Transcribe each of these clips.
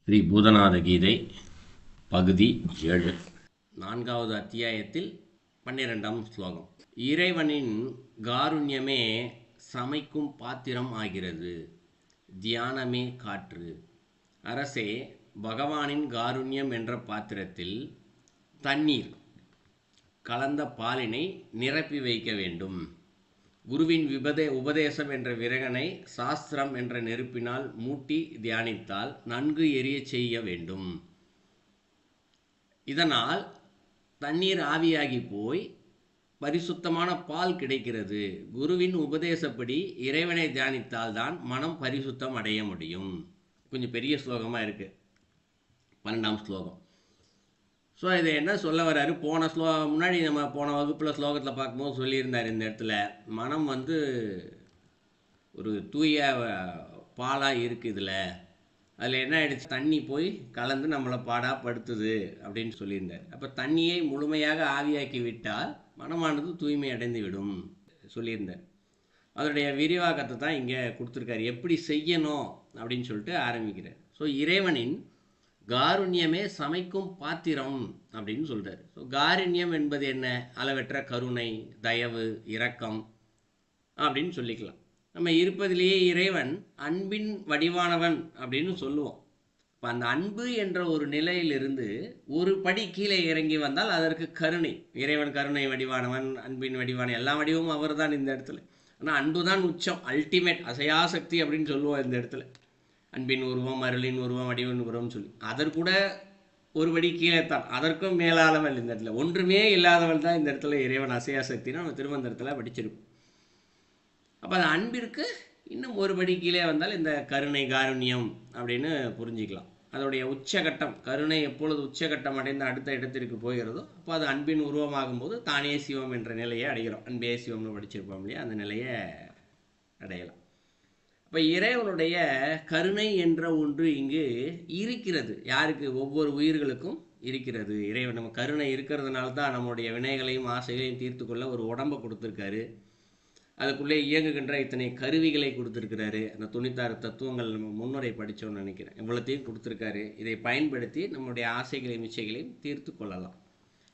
ஸ்ரீ பூதநாத கீதை பகுதி 7 4வது அத்தியாயத்தில் 12ஆம் ஸ்லோகம். இறைவனின் காருண்யமே சமைக்கும் பாத்திரம் ஆகிறது, தியானமே காற்று. அரசே, பகவானின் காருண்யம் என்ற பாத்திரத்தில் தண்ணீர் கலந்த பாலினை நிரப்பி வைக்க வேண்டும். குருவின் உபதேசம் என்ற விறகனை சாஸ்திரம் என்ற நெருப்பினால் மூட்டி தியானித்தால் நன்கு எரிய செய்ய வேண்டும். இதனால் தண்ணீர் ஆவியாகி போய் பரிசுத்தமான பால் கிடைக்கிறது. குருவின் உபதேசப்படி இறைவனை தியானித்தால் தான் மனம் பரிசுத்தம் அடைய முடியும். கொஞ்சம் பெரிய ஸ்லோகமாக இருக்குது, 12ஆம் ஸ்லோகம். ஸோ இதை என்ன சொல்ல வர்றாரு, முன்னாடி நம்ம போன வகுப்பில் ஸ்லோகத்தில் பார்க்கும்போது சொல்லியிருந்தார், இந்த இடத்துல மனம் ஒரு தூய பாலாக இருக்குது. அதில் என்ன ஆகிடுச்சு, தண்ணி போய் கலந்து நம்மளை படுத்துது அப்படின்னு சொல்லியிருந்தார். அப்போ தண்ணியை முழுமையாக ஆவியாக்கி விட்டால் மனமானது தூய்மை அடைந்து விடும் சொல்லியிருந்தார். அதனுடைய விரிவாக்கத்தை தான் இங்கே கொடுத்துருக்காரு, எப்படி செய்யணும் அப்படின்னு சொல்லிட்டு ஆரம்பிக்கிறார். ஸோ இறைவனின் காருண்யமே சமைக்கும் பாத்திரம் அப்படின்னு சொல்கிறார். ஸோ காருண்யம் என்பது என்ன? அளவற்ற கருணை, தயவு, இரக்கம் அப்படின்னு சொல்லிக்கலாம். நம்ம இருப்பதிலேயே இறைவன் அன்பின் வடிவானவன் அப்படின்னு சொல்லுவோம். இப்போ அந்த அன்பு என்ற ஒரு நிலையிலிருந்து ஒரு படி கீழே இறங்கி வந்தால் அதற்கு கருணை. இறைவன் கருணை வடிவானவன், அன்பின் வடிவான எல்லா வடிவமும் அவர் தான் இந்த இடத்துல. ஆனால் அன்பு தான் உச்சம், அல்டிமேட், அசையாசக்தி அப்படின்னு சொல்லுவோம் இந்த இடத்துல. அன்பின் உருவம், அருளின் உருவம், வடிவின் உருவம் சொல்லி அதற்கூட ஒருபடி கீழே தான், அதற்கும் மேலாளவள் இந்த இடத்துல. ஒன்றுமே இல்லாதவள் தான் இந்த இடத்துல இறைவன், அசையாசக்தின்னு நம்ம திருமந்திரத்தில் படிச்சிருக்கோம். அப்போ அந்த அன்பிற்கு இன்னும் ஒருபடி கீழே வந்தால் இந்த கருணை, காருண்யம் அப்படின்னு புரிஞ்சிக்கலாம். அதோடைய உச்சகட்டம், கருணை எப்பொழுது உச்சகட்டம் அடைந்து அடுத்த இடத்திற்கு போகிறதோ அப்போ அது அன்பின் உருவமாகும் போது தானே சிவம் என்ற நிலையை அடைகிறோம். அன்பே சிவம்னு படிச்சிருப்போம் இல்லையா, அந்த நிலையை அடையலாம். இப்போ இறைவனுடைய கருணை என்ற ஒன்று இங்கு இருக்கிறது. யாருக்கு? ஒவ்வொரு உயிர்களுக்கும் இருக்கிறது. இறைவன் நம்ம கருணை இருக்கிறதுனால தான் நம்மளுடைய வினைகளையும் ஆசைகளையும் தீர்த்து கொள்ள ஒரு உடம்பை கொடுத்துருக்காரு. அதுக்குள்ளே இயங்குகின்ற இத்தனை கருவிகளை கொடுத்துருக்கிறாரு. அந்த 96 தத்துவங்கள் நம்ம முன்னுரை படித்தோன்னு நினைக்கிறேன். இவ்வளோத்தையும் கொடுத்துருக்காரு. இதை பயன்படுத்தி நம்மளுடைய ஆசைகளையும் மிச்சைகளையும் தீர்த்து கொள்ளலாம்,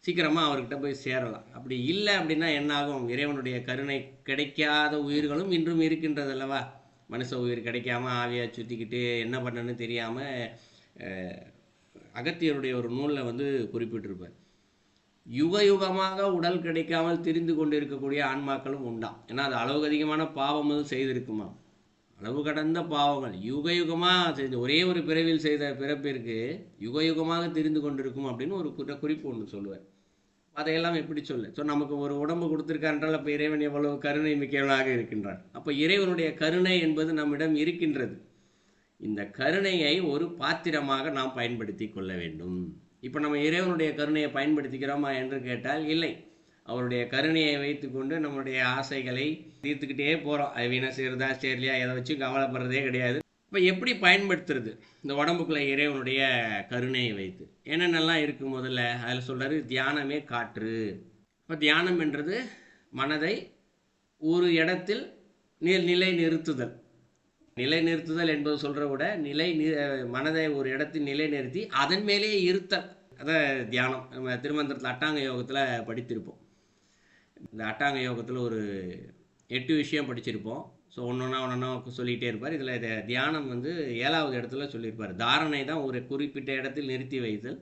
சீக்கிரமாக அவர்கிட்ட போய் சேரலாம். அப்படி இல்லை அப்படின்னா என்ன ஆகும்? இறைவனுடைய கருணை கிடைக்காத உயிர்களும் இன்றும் இருக்கின்றது அல்லவா? மனுஷ உயிர் கிடைக்காம ஆவியாக சுற்றிக்கிட்டு என்ன பண்ணணுன்னு தெரியாமல் அகத்தியருடைய ஒரு நூலில் குறிப்பிட்டிருப்பார், யுக யுகமாக உடல் கிடைக்காமல் திரிந்து கொண்டு இருக்கக்கூடிய ஆன்மாக்களும் உண்டாம். ஏன்னா அது அளவுக்கு அதிகமான பாவம் செய்திருக்குமா, அளவு கடந்த பாவங்கள் யுக யுகமாக செய்து ஒரே ஒரு பிறவியில் செய்த பிறப்பிற்கு யுக யுகமாக தெரிந்து கொண்டிருக்கும் அப்படின்னு ஒரு குறிப்பு ஒன்று சொல்லுவார். அதையெல்லாம் எப்படி சொல்ல? ஸோ நமக்கு ஒரு உடம்பு கொடுத்துருக்கான்றால் அப்போ இறைவன் எவ்வளவு கருணை மிக்கவனாக இருக்கின்றான். அப்போ இறைவனுடைய கருணை என்பது நம்மிடம் இருக்கின்றது. இந்த கருணையை ஒரு பாத்திரமாக நாம் பயன்படுத்தி கொள்ள வேண்டும். இப்போ நம்ம இறைவனுடைய கருணையை பயன்படுத்திக்கிறோமா என்று கேட்டால் இல்லை. அவருடைய கருணையை வைத்துக்கொண்டு நம்மளுடைய ஆசைகளை தீர்த்துக்கிட்டே போகிறோம். அது வீணை சேருதா சேரலையா எதை வச்சு கவலைப்படுறதே கிடையாது. இப்போ எப்படி பயன்படுத்துறது இந்த உடம்புக்குள்ள இறைவனுடைய கருணையை வைத்து? என்னென்னலாம் இருக்குது? முதல்ல அதில் சொல்கிறாரு, தியானமே காற்று. இப்போ தியானம் என்றது மனதை ஒரு இடத்தில் நிலை நிறுத்துதல். நிலை நிறுத்துதல் என்பது சொல்கிற விட மனதை ஒரு இடத்தில் நிலை நிறுத்தி அதன் மேலே இருத்தல், அதான் தியானம். நம்ம திருமந்திரத்தில் அட்டாங்க யோகத்தில் படித்திருப்போம். இந்த அட்டாங்க யோகத்தில் ஒரு 8 விஷயம் படிச்சிருப்போம். ஸோ ஒன்றொன்னா சொல்லிகிட்டே இருப்பார். இதில் தியானம் 7வது இடத்துல சொல்லியிருப்பார். தாரணை தான் ஒரு குறிப்பிட்ட இடத்தில் நிறுத்தி வைத்தல்.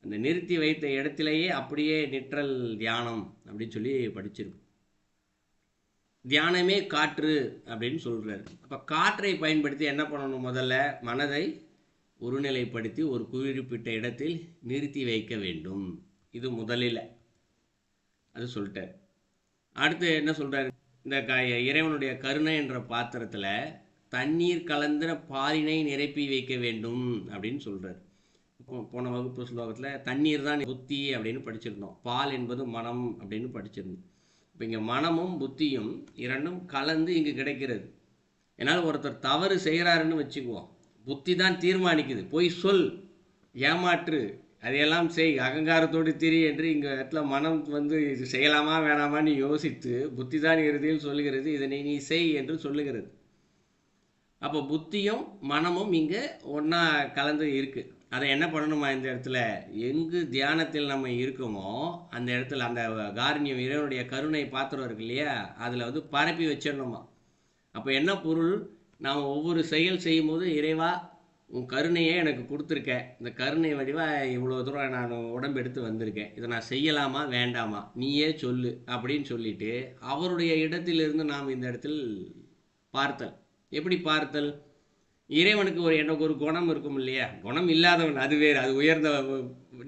அந்த நிறுத்தி வைத்த இடத்திலேயே அப்படியே நிற்றல் தியானம் அப்படின்னு சொல்லி படிச்சிருப்போம். தியானமே காற்று அப்படின்னு சொல்கிறார். அப்போ காற்றை பயன்படுத்தி என்ன பண்ணணும்? முதல்ல மனதை ஒருநிலைப்படுத்தி ஒரு குறிப்பிட்ட இடத்தில் நிறுத்தி வைக்க வேண்டும். இது முதலில் அது சொல்லிட்டார். அடுத்து என்ன சொல்கிறார்? இந்த இறைவனுடைய கருணை என்ற பாத்திரத்தில் தண்ணீர் கலந்த பாலினை நிரப்பி வைக்க வேண்டும் அப்படின்னு சொல்கிறார். போன வகுப்பு ஸ்லோகத்தில் தண்ணீர் தான் புத்தி அப்படின்னு படிச்சிருந்தோம், பால் என்பது மனம் அப்படின்னு படிச்சிருந்தோம். இப்போ இங்கே மனமும் புத்தியும் இரண்டும் கலந்து இங்கு கிடைக்கிறது. ஏன்னால் ஒருத்தர் தவறு செய்கிறாருன்னு வச்சுக்குவோம், புத்தி தான் தீர்மானிக்குது, போய் சொல், ஏமாற்று, அதையெல்லாம் செய், அகங்காரத்தோடு திரி என்று இங்கே இடத்துல மனம் இது செய்யலாமா வேணாமான்னு யோசித்து புத்தி தான் இறுதியில் சொல்லுகிறது, இதனை நீ செய் என்று சொல்லுகிறது. அப்போ புத்தியும் மனமும் இங்கே ஒன்றா கலந்து இருக்குது. அதை என்ன பண்ணணுமா இந்த இடத்துல, எங்கு தியானத்தில் நம்ம இருக்கோமோ அந்த இடத்துல அந்த காரணியம் இறைவனுடைய கருணை பாத்திரம் இருக்கு இல்லையா, அதில் வந்து பரப்பி வச்சிடணுமா. அப்போ என்ன பொருள், நாம் ஒவ்வொரு செயல் செய்யும்போது இறைவா உன் கருணையே எனக்கு கொடுத்துருக்க, இந்த கருணை வடிவாக இவ்வளோ தூரம் நான் உடம்பு எடுத்து வந்திருக்கேன், இதை நான் செய்யலாமா வேண்டாமா நீயே சொல்லு அப்படின்னு சொல்லிட்டு அவருடைய இடத்திலிருந்து நாம் இந்த இடத்தில் பார்த்தல். எப்படி பார்த்தல், இறைவனுக்கு எனக்கு ஒரு குணம் இருக்கும் இல்லையா, குணம் இல்லாதவன் அது வேறு, அது உயர்ந்த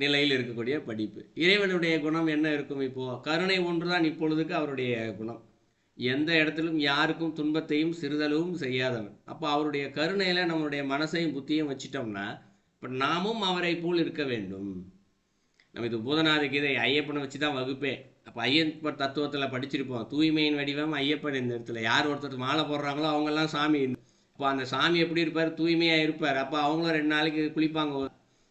நிலையில் இருக்கக்கூடிய படிப்பு. இறைவனுடைய குணம் என்ன இருக்கும், இப்போது கருணை ஒன்றுதான் இப்பொழுதுக்கு அவருடைய குணம். எந்த இடத்திலும் யாருக்கும் துன்பத்தையும் சிறிதளவும் செய்யாதவன். அப்போ அவருடைய கருணையில் நம்மளுடைய மனசையும் புத்தியும் வச்சிட்டோம்னா இப்போ நாமும் அவரை போல் இருக்க வேண்டும். நம்ம இது பூதநாத கீதை ஐயப்பனை வச்சு தான் வகுப்பே. அப்போ ஐயப்பன் தத்துவத்தில் படிச்சிருப்போம், தூய்மையின் வடிவம் ஐயப்பன். இந்த இடத்துல யார் ஒருத்தர் மாலை போடுறாங்களோ அவங்கெல்லாம் சாமி. அப்போ அந்த சாமி எப்படி இருப்பார், தூய்மையாக இருப்பார். அப்போ அவங்களும் 2 நாளைக்கு குளிப்பாங்க,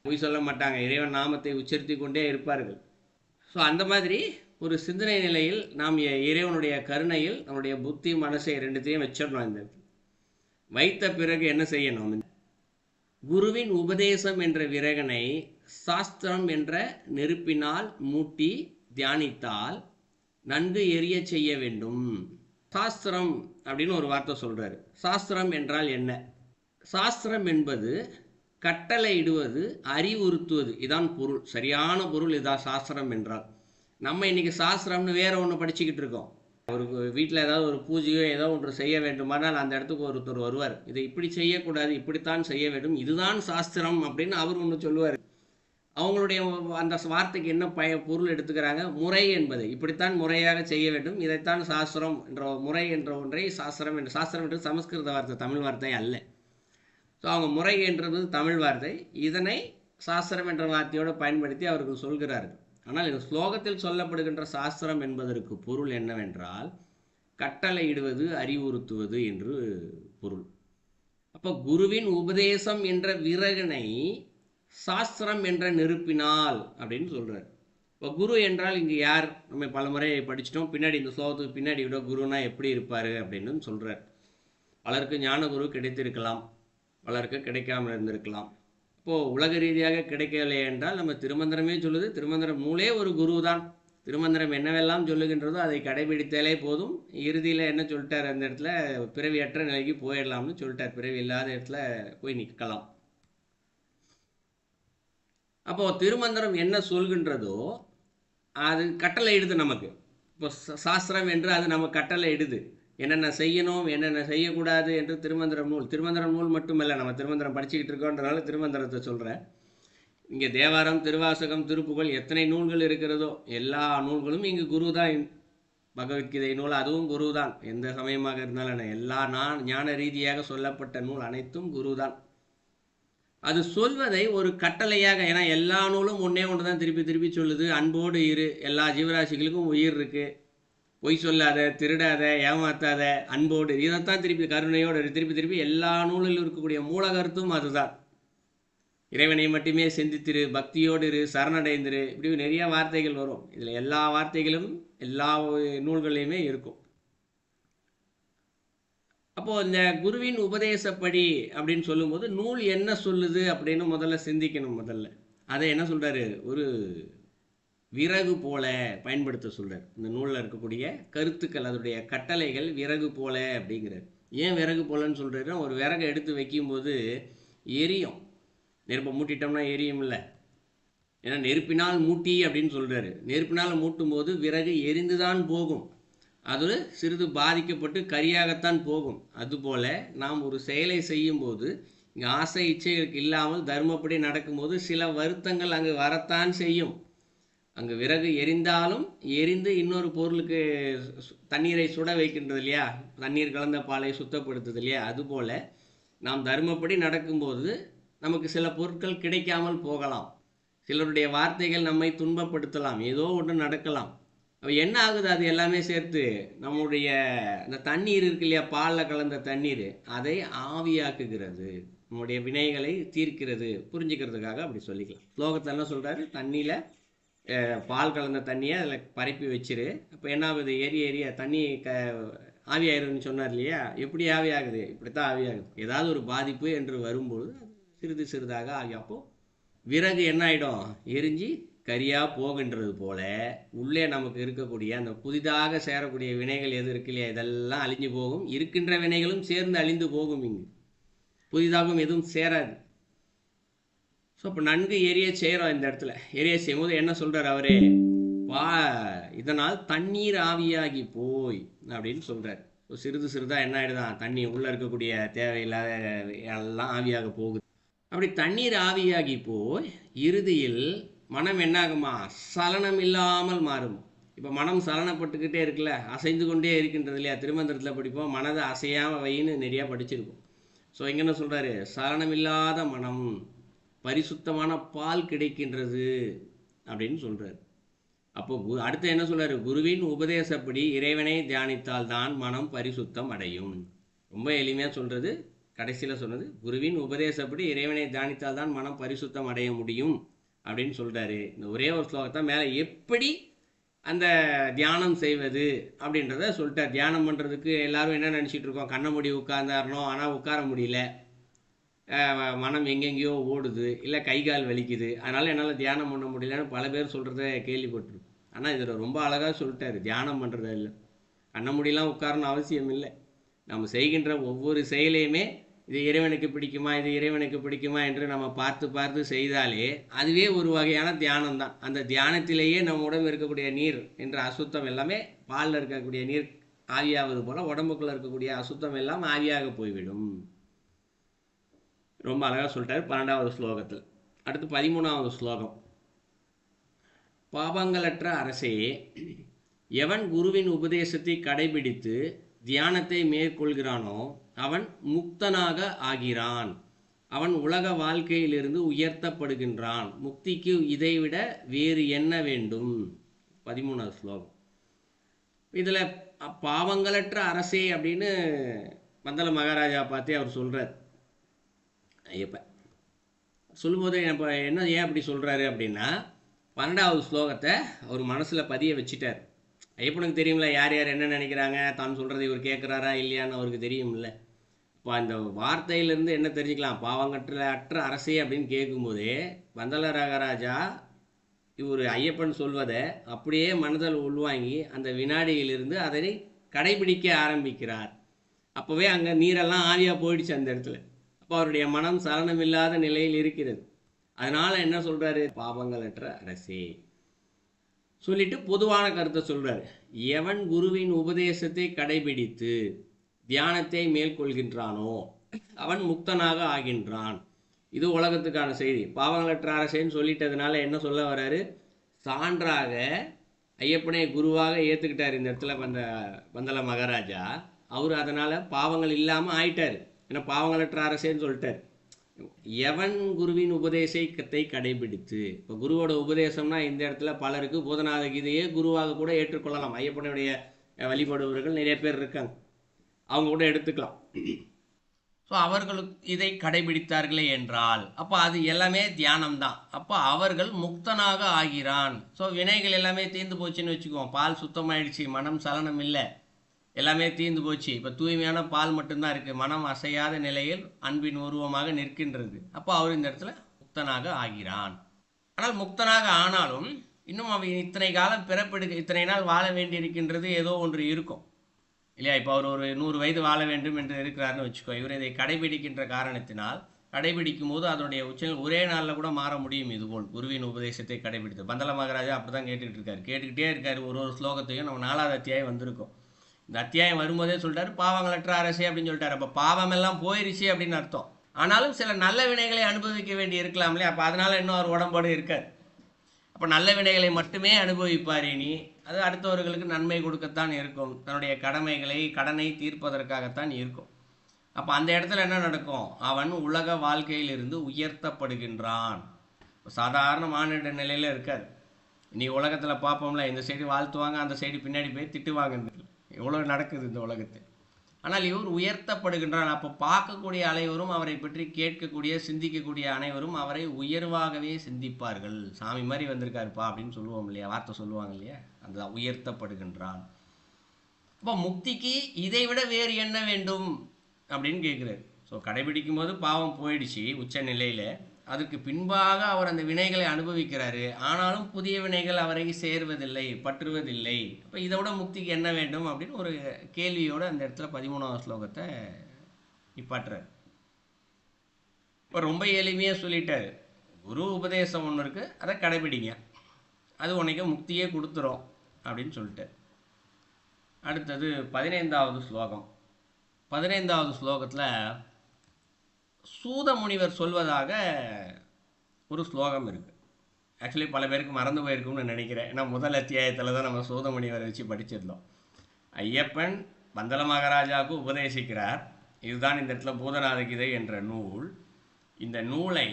பொய் சொல்ல மாட்டாங்க, இறைவன் நாமத்தை உச்சரித்து கொண்டே இருப்பார்கள். ஸோ அந்த மாதிரி ஒரு சிந்தனை நிலையில் நாம் இறைவனுடைய கருணையில் நம்முடைய புத்தி மனசை ரெண்டுத்தையும் வச்சிடணும். இந்த வைத்த பிறகு என்ன செய்யணும், குருவின் உபதேசம் என்ற விறகனை சாஸ்திரம் என்ற நெருப்பினால் மூட்டி தியானித்தால் நன்கு எரிய செய்ய வேண்டும். சாஸ்திரம் அப்படின்னு ஒரு வார்த்தை சொல்றாரு. சாஸ்திரம் என்றால் என்ன, சாஸ்திரம் என்பது கட்டளை இடுவது, அறிவுறுத்துவது, இதான் பொருள், சரியான பொருள் இதான் சாஸ்திரம் என்றால். நம்ம இன்றைக்கி சாஸ்திரம்னு வேறு ஒன்று படிச்சுக்கிட்டு இருக்கோம். ஒரு வீட்டில் ஏதாவது ஒரு பூஜையோ ஏதோ ஒன்று செய்ய வேண்டுமானால் அந்த இடத்துக்கு ஒருத்தர் வருவார், இதை இப்படி செய்யக்கூடாது, இப்படித்தான் செய்ய வேண்டும், இதுதான் சாஸ்திரம் அப்படின்னு அவர் ஒன்று சொல்லுவார். அவங்களுடைய அந்த வார்த்தைக்கு என்ன பொருள் எடுத்துக்கிறாங்க, முறை என்பதை, இப்படித்தான் முறையாக செய்ய வேண்டும், இதைத்தான் சாஸ்திரம் என்ற முறை என்ற ஒன்றை சாஸ்திரம் என்று. சாஸ்திரம் என்று சமஸ்கிருத வார்த்தை, தமிழ் வார்த்தை அல்ல. ஸோ அவங்க முறை என்றது தமிழ் வார்த்தை, இதனை சாஸ்திரம் என்ற வார்த்தையோடு பயன்படுத்தி அவர்கள் சொல்கிறார்கள். ஆனால் இந்த ஸ்லோகத்தில் சொல்லப்படுகின்ற சாஸ்திரம் என்பதற்கு பொருள் என்னவென்றால் கட்டளையிடுவது, அறிவுறுத்துவது என்று பொருள். அப்போ குருவின் உபதேசம் என்ற விறகனை சாஸ்திரம் என்ற நெருப்பினால் அப்படின்னு சொல்றார். இப்போ குரு என்றால் இங்கு யார், நம்ம பல முறை படிச்சிட்டோம். பின்னாடி இந்த ஸ்லோகத்துக்கு பின்னாடி விட குருனா எப்படி இருப்பார் அப்படின்னு சொல்றார். பலருக்கு ஞான குரு கிடைத்திருக்கலாம், பலருக்கு கிடைக்காமல் இருந்திருக்கலாம். இப்போது உலக ரீதியாக கிடைக்கவில்லை என்றால் நம்ம திருமந்திரமே சொல்லுது, திருமந்திரம் நூலே ஒரு குரு தான். திருமந்திரம் என்னவெல்லாம் சொல்லுகின்றதோ அதை கடைபிடித்தாலே போதும். இறுதியில் என்ன சொல்லிட்டார், அந்த இடத்துல பிறவியற்ற நிலைக்கு போயிடலாம்னு சொல்லிட்டார், பிறவி இல்லாத இடத்துல போய் நிற்கலாம். அப்போது திருமந்திரம் என்ன சொல்கின்றதோ அது கட்டளை இடுது நமக்கு. இப்போ சாஸ்திரம் என்று அது நம்ம கட்டளை இடுது, என்னென்ன செய்யணும் என்னென்ன செய்யக்கூடாது என்று. திருமந்திரம் நூல் மட்டுமல்ல, நம்ம திருமந்திரம் படிச்சுக்கிட்டு இருக்கோன்றனால திருமந்திரத்தை சொல்கிறேன். இங்கே தேவாரம், திருவாசகம், திருப்புகழ் எத்தனை நூல்கள் இருக்கிறதோ எல்லா நூல்களும் இங்கு குரு தான். பகவத்கீதை நூல் அதுவும் குரு தான். எந்த சமயமாக இருந்தாலும் எல்லா ஞான ரீதியாக சொல்லப்பட்ட நூல் அனைத்தும் குரு தான். அது சொல்வதை ஒரு கட்டளையாக, ஏன்னா எல்லா நூலும் ஒன்றே ஒன்று தான் திருப்பி திருப்பி சொல்லுது, அன்போடு இரு, எல்லா ஜீவராசிகளுக்கும் உயிர் இருக்குது, பொய் சொல்லாத, திருடாத, ஏமாத்தாத, அன்போடு, இதைத்தான் திருப்பி கருணையோடு திருப்பி திருப்பி எல்லா நூலிலும் இருக்கக்கூடிய மூல கருத்தும் அதுதான். இறைவனை மட்டுமே சிந்தித்திரு, பக்தியோடு இரு, சரணடைந்திரு, இப்படி நிறைய வார்த்தைகள் வரும். இதில் எல்லா வார்த்தைகளும் எல்லா நூல்களையுமே இருக்கும். அப்போது இந்த குருவின் உபதேசப்படி அப்படின்னு சொல்லும்போது நூல் என்ன சொல்லுது அப்படின்னு முதல்ல சிந்திக்கணும். முதல்ல அதை என்ன சொல்கிறாரு, ஒரு விறகு போல பயன்படுத்த சொல்கிறார். இந்த நூலில் இருக்கக்கூடிய கருத்துக்கள், அதனுடைய கட்டளைகள் விறகு போல அப்படிங்கிறார். ஏன் விறகு போலன்னு சொல்கிறாருன்னா, ஒரு விறகை எடுத்து வைக்கும்போது எரியும், நெருப்பை மூட்டிட்டோம்னா எரியும் இல்லை, ஏன்னா நெருப்பினால் மூட்டி அப்படின்னு சொல்கிறாரு. நெருப்பினால் மூட்டும் போது விறகு எரிந்து தான் போகும், அது சிறிது பாதிக்கப்பட்டு கரியாகத்தான் போகும். அதுபோல் நாம் ஒரு செயலை செய்யும்போது இங்கே ஆசை இச்சைகளுக்கு இல்லாமல் தர்மப்படி நடக்கும்போது சில வருத்தங்கள் அங்கு வரத்தான் செய்யும். அங்கே விறகு எரிந்தாலும் எரிந்து இன்னொரு பொருளுக்கு தண்ணீரை சுட வைக்கின்றது இல்லையா, தண்ணீர் கலந்த பாலை சுத்தப்படுத்துது இல்லையா, அதுபோல் நாம் தர்மப்படி நடக்கும்போது நமக்கு சில பொருட்கள் கிடைக்காமல் போகலாம், சிலருடைய வார்த்தைகள் நம்மை துன்பப்படுத்தலாம், ஏதோ ஒன்று நடக்கலாம். அப்போ என்ன ஆகுது, அது எல்லாமே சேர்த்து நம்முடைய அந்த தண்ணீர் இருக்கு இல்லையா, பாலில் கலந்த தண்ணீர், அதை ஆவியாக்குகிறது, நம்முடைய வினைகளை தீர்க்கிறது. புரிஞ்சுக்கிறதுக்காக அப்படி சொல்லிக்கலாம். ஸ்லோகத்தில் என்ன சொல்கிறாரு, தண்ணியில் பால் கலந்த தண்ணியை அதில் பரப்பி வச்சிரு. அப்போ என்ன ஆகுது, ஏரிய தண்ணி ஆவியாயிருன்னு சொன்னார் இல்லையா? எப்படி ஆவியாகுது? இப்படித்தான் ஆவியாகுது. ஏதாவது ஒரு பாதிப்பு என்று வரும்பொழுது சிறிது சிறிதாக ஆகி, அப்போ விறகு என்ன ஆகிடும்? எரிஞ்சு கரியாக போகின்றது போல உள்ளே நமக்கு இருக்கக்கூடிய அந்த புதிதாக சேரக்கூடிய வினைகள் எது இருக்கு இல்லையா, இதெல்லாம் அழிஞ்சு போகும். இருக்கின்ற வினைகளும் சேர்ந்து அழிந்து போகும். இங்கு புதிதாகவும் எதுவும் சேராது. ஸோ இப்போ நன்கு எரிய செய்கிறோம். இந்த இடத்துல எரிய செய்யும் போது என்ன சொல்கிறார் அவரே? இதனால் தண்ணீர் ஆவியாகி போய் அப்படின்னு சொல்கிறார். ஸோ சிறிது சிறிதாக என்ன ஆகிடுதான்? தண்ணி உள்ளே இருக்கக்கூடிய தேவையில்லாத எல்லாம் ஆவியாக போகுது. அப்படி தண்ணீர் ஆவியாகி போய் இறுதியில் மனம் என்னாகுமா? சலனம் இல்லாமல் மாறும். இப்போ மனம் சலனப்பட்டுக்கிட்டே இருக்குல்ல, அசைந்து கொண்டே இருக்கின்றது இல்லையா? திருமந்திரத்தில் படிப்போம், மனதை அசையாமல் வைன்னு நிறையா படிச்சிருக்கோம். ஸோ இங்கே என்ன சொல்கிறாரு? சலனமில்லாத மனம், பரிசுத்தமான பால் கிடைக்கின்றது அப்படின்னு சொல்கிறார். அப்போ அடுத்து என்ன சொல்கிறாரு? குருவின் உபதேசப்படி இறைவனை தியானித்தால் தான் மனம் பரிசுத்தம் அடையும். ரொம்ப எளிமையாக சொல்கிறது. கடைசியில் சொன்னது குருவின் உபதேசப்படி இறைவனை தியானித்தால் தான் மனம் பரிசுத்தம் அடைய முடியும் அப்படின்னு சொல்கிறாரு. இந்த ஒரே ஒரு ஸ்லோகத்தை மேலே எப்படி அந்த தியானம் செய்வது அப்படின்றத சொல்லிட்டார். தியானம் பண்ணுறதுக்கு எல்லாரும் என்ன நினச்சிட்டு இருக்கோம்? கண்ணை மூடி உட்கார்ந்தாரணும், ஆனால் உட்கார முடியல, மனம் எங்கெங்கேயோ ஓடுது, இல்லை கை கால் வலிக்குது, அதனால் என்னால் தியானம் பண்ண முடியலன்னு பல பேர் சொல்கிறத கேள்விப்பட்டிருக்கோம். ஆனால் இதில் ரொம்ப அழகாக சொல்லிட்டாரு, தியானம் பண்ணுறத இல்லை, கண்ண முடியலாம் உட்காரணும் அவசியம் இல்லை. நம்ம செய்கின்ற ஒவ்வொரு செயலையுமே இது இறைவனுக்கு பிடிக்குமா, இது இறைவனுக்கு பிடிக்குமா என்று நம்ம பார்த்து பார்த்து செய்தாலே அதுவே ஒரு வகையான தியானம் தான். அந்த தியானத்திலேயே நம்ம உடம்பு இருக்கக்கூடிய நீர் என்ற அசுத்தம் எல்லாமே, பாலில் இருக்கக்கூடிய நீர் ஆவியாவது போல் உடம்புக்குள்ளே இருக்கக்கூடிய அசுத்தம் எல்லாம் ஆவியாக போய்விடும். ரொம்ப அழகாக சொல்லிட்டார் 12வது ஸ்லோகத்தில். அடுத்து 13வது ஸ்லோகம். பாவங்களற்ற அரசே, எவன் குருவின் உபதேசத்தை கடைபிடித்து தியானத்தை மேற்கொள்கிறானோ அவன் முக்தனாக ஆகிறான். அவன் உலக வாழ்க்கையிலிருந்து உயர்த்தப்படுகின்றான். முக்திக்கு இதைவிட வேறு என்ன வேண்டும்? 13வது ஸ்லோகம். இதில் பாவங்களற்ற அரசே அப்படின்னு மந்தள மகாராஜா பார்த்தே அவர் சொல்கிறார். ஐயப்பன் சொல்லும்போது இப்போ என்ன ஏன் அப்படி சொல்கிறாரு அப்படின்னா, 12வது ஸ்லோகத்தை அவர் மனசில் பதிய வச்சுட்டார். ஐயப்பனுக்கு தெரியும்ல யார் யார் என்ன நினைக்கிறாங்க, தான் சொல்கிறத இவர் கேட்குறாரா இல்லையான்னு அவருக்கு தெரியும்ல. இப்போ அந்த வார்த்தையிலேருந்து என்ன தெரிஞ்சுக்கலாம்? பாவங்கற்ற அரசே அப்படின்னு கேட்கும்போதே மந்தள மகாராஜா இவர் ஐயப்பன் சொல்வதை அப்படியே மனதில் உள்வாங்கி அந்த வினாடியிலிருந்து அதனை கடைபிடிக்க ஆரம்பிக்கிறார். அப்போவே அங்கே நீரெல்லாம் ஆவியாக போயிடுச்சு அந்த இடத்துல. அப்போ அவருடைய மனம் சலனமில்லாத நிலையில் இருக்கிறது. அதனால என்ன சொல்றாரு? பாவங்களற்ற அரசே சொல்லிட்டு பொதுவான கருத்தை சொல்றாரு. எவன் குருவின் உபதேசத்தை கடைபிடித்து தியானத்தை மேற்கொள்கின்றானோ அவன் முக்தனாக ஆகின்றான். இது உலகத்துக்கான செய்தி. பாவங்களற்ற அரசேன்னு சொல்லிட்டதுனால என்ன சொல்ல வர்றாரு? சான்றாக ஐயப்பனை குருவாக ஏற்றுக்கிட்டார் இந்த இடத்துல மந்தள மகாராஜா. அவர் அதனால் பாவங்கள் இல்லாமல் ஆயிட்டார். ஏன்னா பாவங்களற்ற அரசேன்னு சொல்லிட்டார். எவன் குருவின் உபதேசத்தை கடைபிடித்து, இப்போ குருவோட உபதேசம்னா இந்த இடத்துல பலருக்கு போதநாத கீதையே குருவாக கூட ஏற்றுக்கொள்ளலாம். ஐயப்பனுடைய வழிபடுபவர்கள் நிறைய பேர் இருக்காங்க, அவங்க கூட எடுத்துக்கலாம். ஸோ அவர்களுக்கு இதை கடைபிடித்தார்களே என்றால் அப்போ அது எல்லாமே தியானம் தான். அப்போ அவர்கள் முக்தனாக ஆகிறான். ஸோ வினைகள் எல்லாமே தீர்ந்து போச்சுன்னு வச்சுக்குவோம். பால் சுத்தமாயிடுச்சு, மனம் சலனம் இல்லை, எல்லாமே தீர்ந்து போச்சு. இப்போ தூய்மையான பால் மட்டும்தான் இருக்குது. மனம் அசையாத நிலையில் அன்பின் உருவமாக நிற்கின்றது. அப்போ அவர் இந்த இடத்துல முக்தனாக ஆகிறான். ஆனால் முக்தனாக ஆனாலும் இன்னும் அவன் இத்தனை காலம் இத்தனை நாள் வாழ வேண்டியிருக்கின்றது ஏதோ ஒன்று இருக்கும் இல்லையா? இப்போ அவர் ஒரு 100 வயது வாழ வேண்டும் என்று இருக்கிறாருன்னு வச்சுக்கோ. இவர் இதை கடைபிடிக்கின்ற காரணத்தினால் கடைபிடிக்கும் போது அதனுடைய உச்சங்கள் ஒரே நாளில் கூட மாற முடியும். இதுபோல் குருவின் உபதேசத்தை கடைபிடித்து மந்தள மகாராஜா அப்படி தான் கேட்டுக்கிட்டே இருக்காரு. ஒரு ஸ்லோகத்தையும் நம்ம 4வது அத்தியாயம் வந்திருக்கோம். இந்த அத்தியாயம் வரும்போதே சொல்லிட்டாரு பாவங்களற்ற அரசே அப்படின்னு சொல்லிட்டாரு. அப்போ பாவம் எல்லாம் போயிருச்சு அப்படின்னு அர்த்தம். ஆனாலும் சில நல்ல வினைகளை அனுபவிக்க வேண்டி இருக்கலாம் இல்லையா? அப்போ அதனால இன்னும் அவர் உடம்போடு இருக்கார். அப்போ நல்ல வினைகளை மட்டுமே அனுபவிப்பார். இனி அது அடுத்தவர்களுக்கு நன்மை கொடுக்கத்தான் இருக்கும். தன்னுடைய கடனை தீர்ப்பதற்காகத்தான் இருக்கும். அப்போ அந்த இடத்துல என்ன நடக்கும்? அவன் உலக வாழ்க்கையிலிருந்து உயர்த்தப்படுகின்றான். சாதாரண மானிட நிலையில் இருக்கார். நீ உலகத்தில் பார்ப்போம்ல, இந்த சைடு வாழ்த்துவாங்க, அந்த சைடு பின்னாடி போய் திட்டுவாங்க. எவ்வளோ நடக்குது இந்த உலகத்தில். ஆனால் இவர் உயர்த்தப்படுகின்றான். அப்போ பார்க்கக்கூடிய அனைவரும் அவரை பற்றி கேட்கக்கூடிய சிந்திக்கக்கூடிய அனைவரும் அவரை உயர்வாகவே சிந்திப்பார்கள். சாமி மாதிரி வந்திருக்காருப்பா அப்படின்னு சொல்லுவோம் இல்லையா? வார்த்தை சொல்லுவாங்க இல்லையா? அந்த உயர்த்தப்படுகின்றான். அப்போ முக்திக்கு இதை விட வேறு என்ன வேண்டும் அப்படின்னு கேட்குறாரு. ஸோ கடைபிடிக்கும் போது பாவம் போயிடுச்சு உச்ச நிலையில், அதற்கு பின்பாக அவர் அந்த வினைகளை அனுபவிக்கிறாரு. ஆனாலும் புதிய வினைகள் அவரை சேர்வதில்லை, பற்றுவதில்லை. அப்போ இதை விட முக்திக்கு என்ன வேண்டும் அப்படின்னு ஒரு கேள்வியோடு அந்த இடத்துல 13வது ஸ்லோகத்தை நிப்பாட்டுறாரு. இப்போ ரொம்ப எளிமையாக சொல்லிட்டாரு, குரு உபதேசம் ஒன்று இருக்குது, அதை கடைபிடிங்க, அது உனக்கு முக்தியே கொடுத்துரும் அப்படின்னு சொல்லிட்டார். அடுத்தது 15வது ஸ்லோகம். 15வது ஸ்லோகத்தில் சூத முனிவர் சொல்வதாக ஒரு ஸ்லோகம் இருக்குது. ஆக்சுவலி பல பேருக்கு மறந்து போயிருக்கும்னு நினைக்கிறேன். ஏன்னா முதல் அத்தியாயத்தில் தான் நம்ம சூத முனிவரை வச்சு படிச்சிருந்தோம். ஐயப்பன் பந்தல மகாராஜாவுக்கு உபதேசிக்கிறார். இதுதான் இந்த இடத்துல பூதநாத கீதை என்ற நூல். இந்த நூலை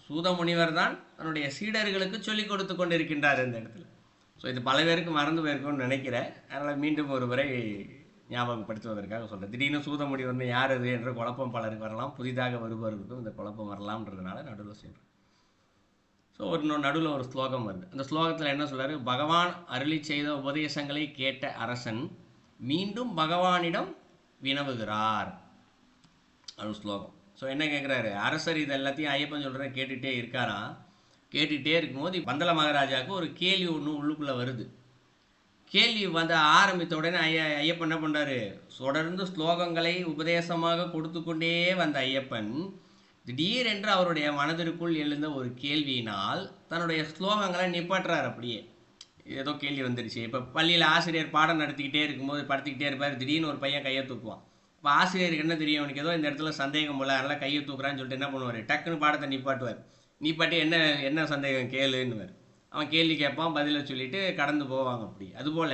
சூத முனிவர் தான் தன்னுடைய சீடர்களுக்கு சொல்லிக் கொடுத்து கொண்டிருக்கின்றார் இந்த இடத்துல. ஸோ இது பல பேருக்கு மறந்து போயிருக்கும்னு நினைக்கிறேன். அதனால் மீண்டும் ஒரு முறை ஞாபகப்படுத்துவதற்காக சொல்கிறேன். திடீர்னு சூத முனிவர்னு யார் அது என்ற குழப்பம் பலருக்கு வரலாம், புதிதாக வருபவர்களுக்கும் இந்த குழப்பம் வரலாம்ன்றதுனால நடுவில் சொல்கிறேன். ஸோ நடுவில் ஒரு ஸ்லோகம் வருது. அந்த ஸ்லோகத்தில் என்ன சொல்கிறார்? பகவான் அருளி செய்த உபதேசங்களை கேட்ட அரசன் மீண்டும் பகவானிடம் வினவுகிறார். அது ஸ்லோகம். ஸோ என்ன கேட்குறாரு? அரசர் இது எல்லாத்தையும் ஐயப்பன் சொல்கிறத கேட்டுகிட்டே இருக்காராம். கேட்டுகிட்டே இருக்கும்போது பந்தல மகாராஜாவுக்கு ஒரு கேள்வி ஒன்று உள்ளுக்குள்ளே வருது. கேள்வி வந்து ஆரம்பித்த உடனே ஐயப்பன் என்ன பண்ணுறாரு? தொடர்ந்து ஸ்லோகங்களை உபதேசமாக கொடுத்து கொண்டே வந்த ஐயப்பன் திடீரென்று அவருடைய மனதிற்குள் எழுந்த ஒரு கேள்வியினால் தன்னுடைய ஸ்லோகங்களை நிப்பாட்டுறார். அப்படியே ஏதோ கேள்வி வந்துடுச்சு. இப்போ பள்ளியில் ஆசிரியர் பாடம் நடத்திக்கிட்டே இருக்கும்போது படுத்திக்கிட்டே இருப்பார். திடீர்னு ஒரு பையன் கையை தூக்குவான். இப்போ ஆசிரியருக்கு என்ன தெரியும்? அவனுக்கு ஏதோ இந்த இடத்துல சந்தேகம் போல, அதனால் கையை தூக்குறான்னு சொல்லிட்டு என்ன பண்ணுவார்? டக்குன்னு பாடத்தை நிப்பாட்டுவார். நிப்பாட்டி என்ன சந்தேகம் கேளுன்னுவார். அவன் கேள்வி கேட்பான், பதிலை சொல்லிட்டு கடந்து போவாங்க. அப்படி அதுபோல்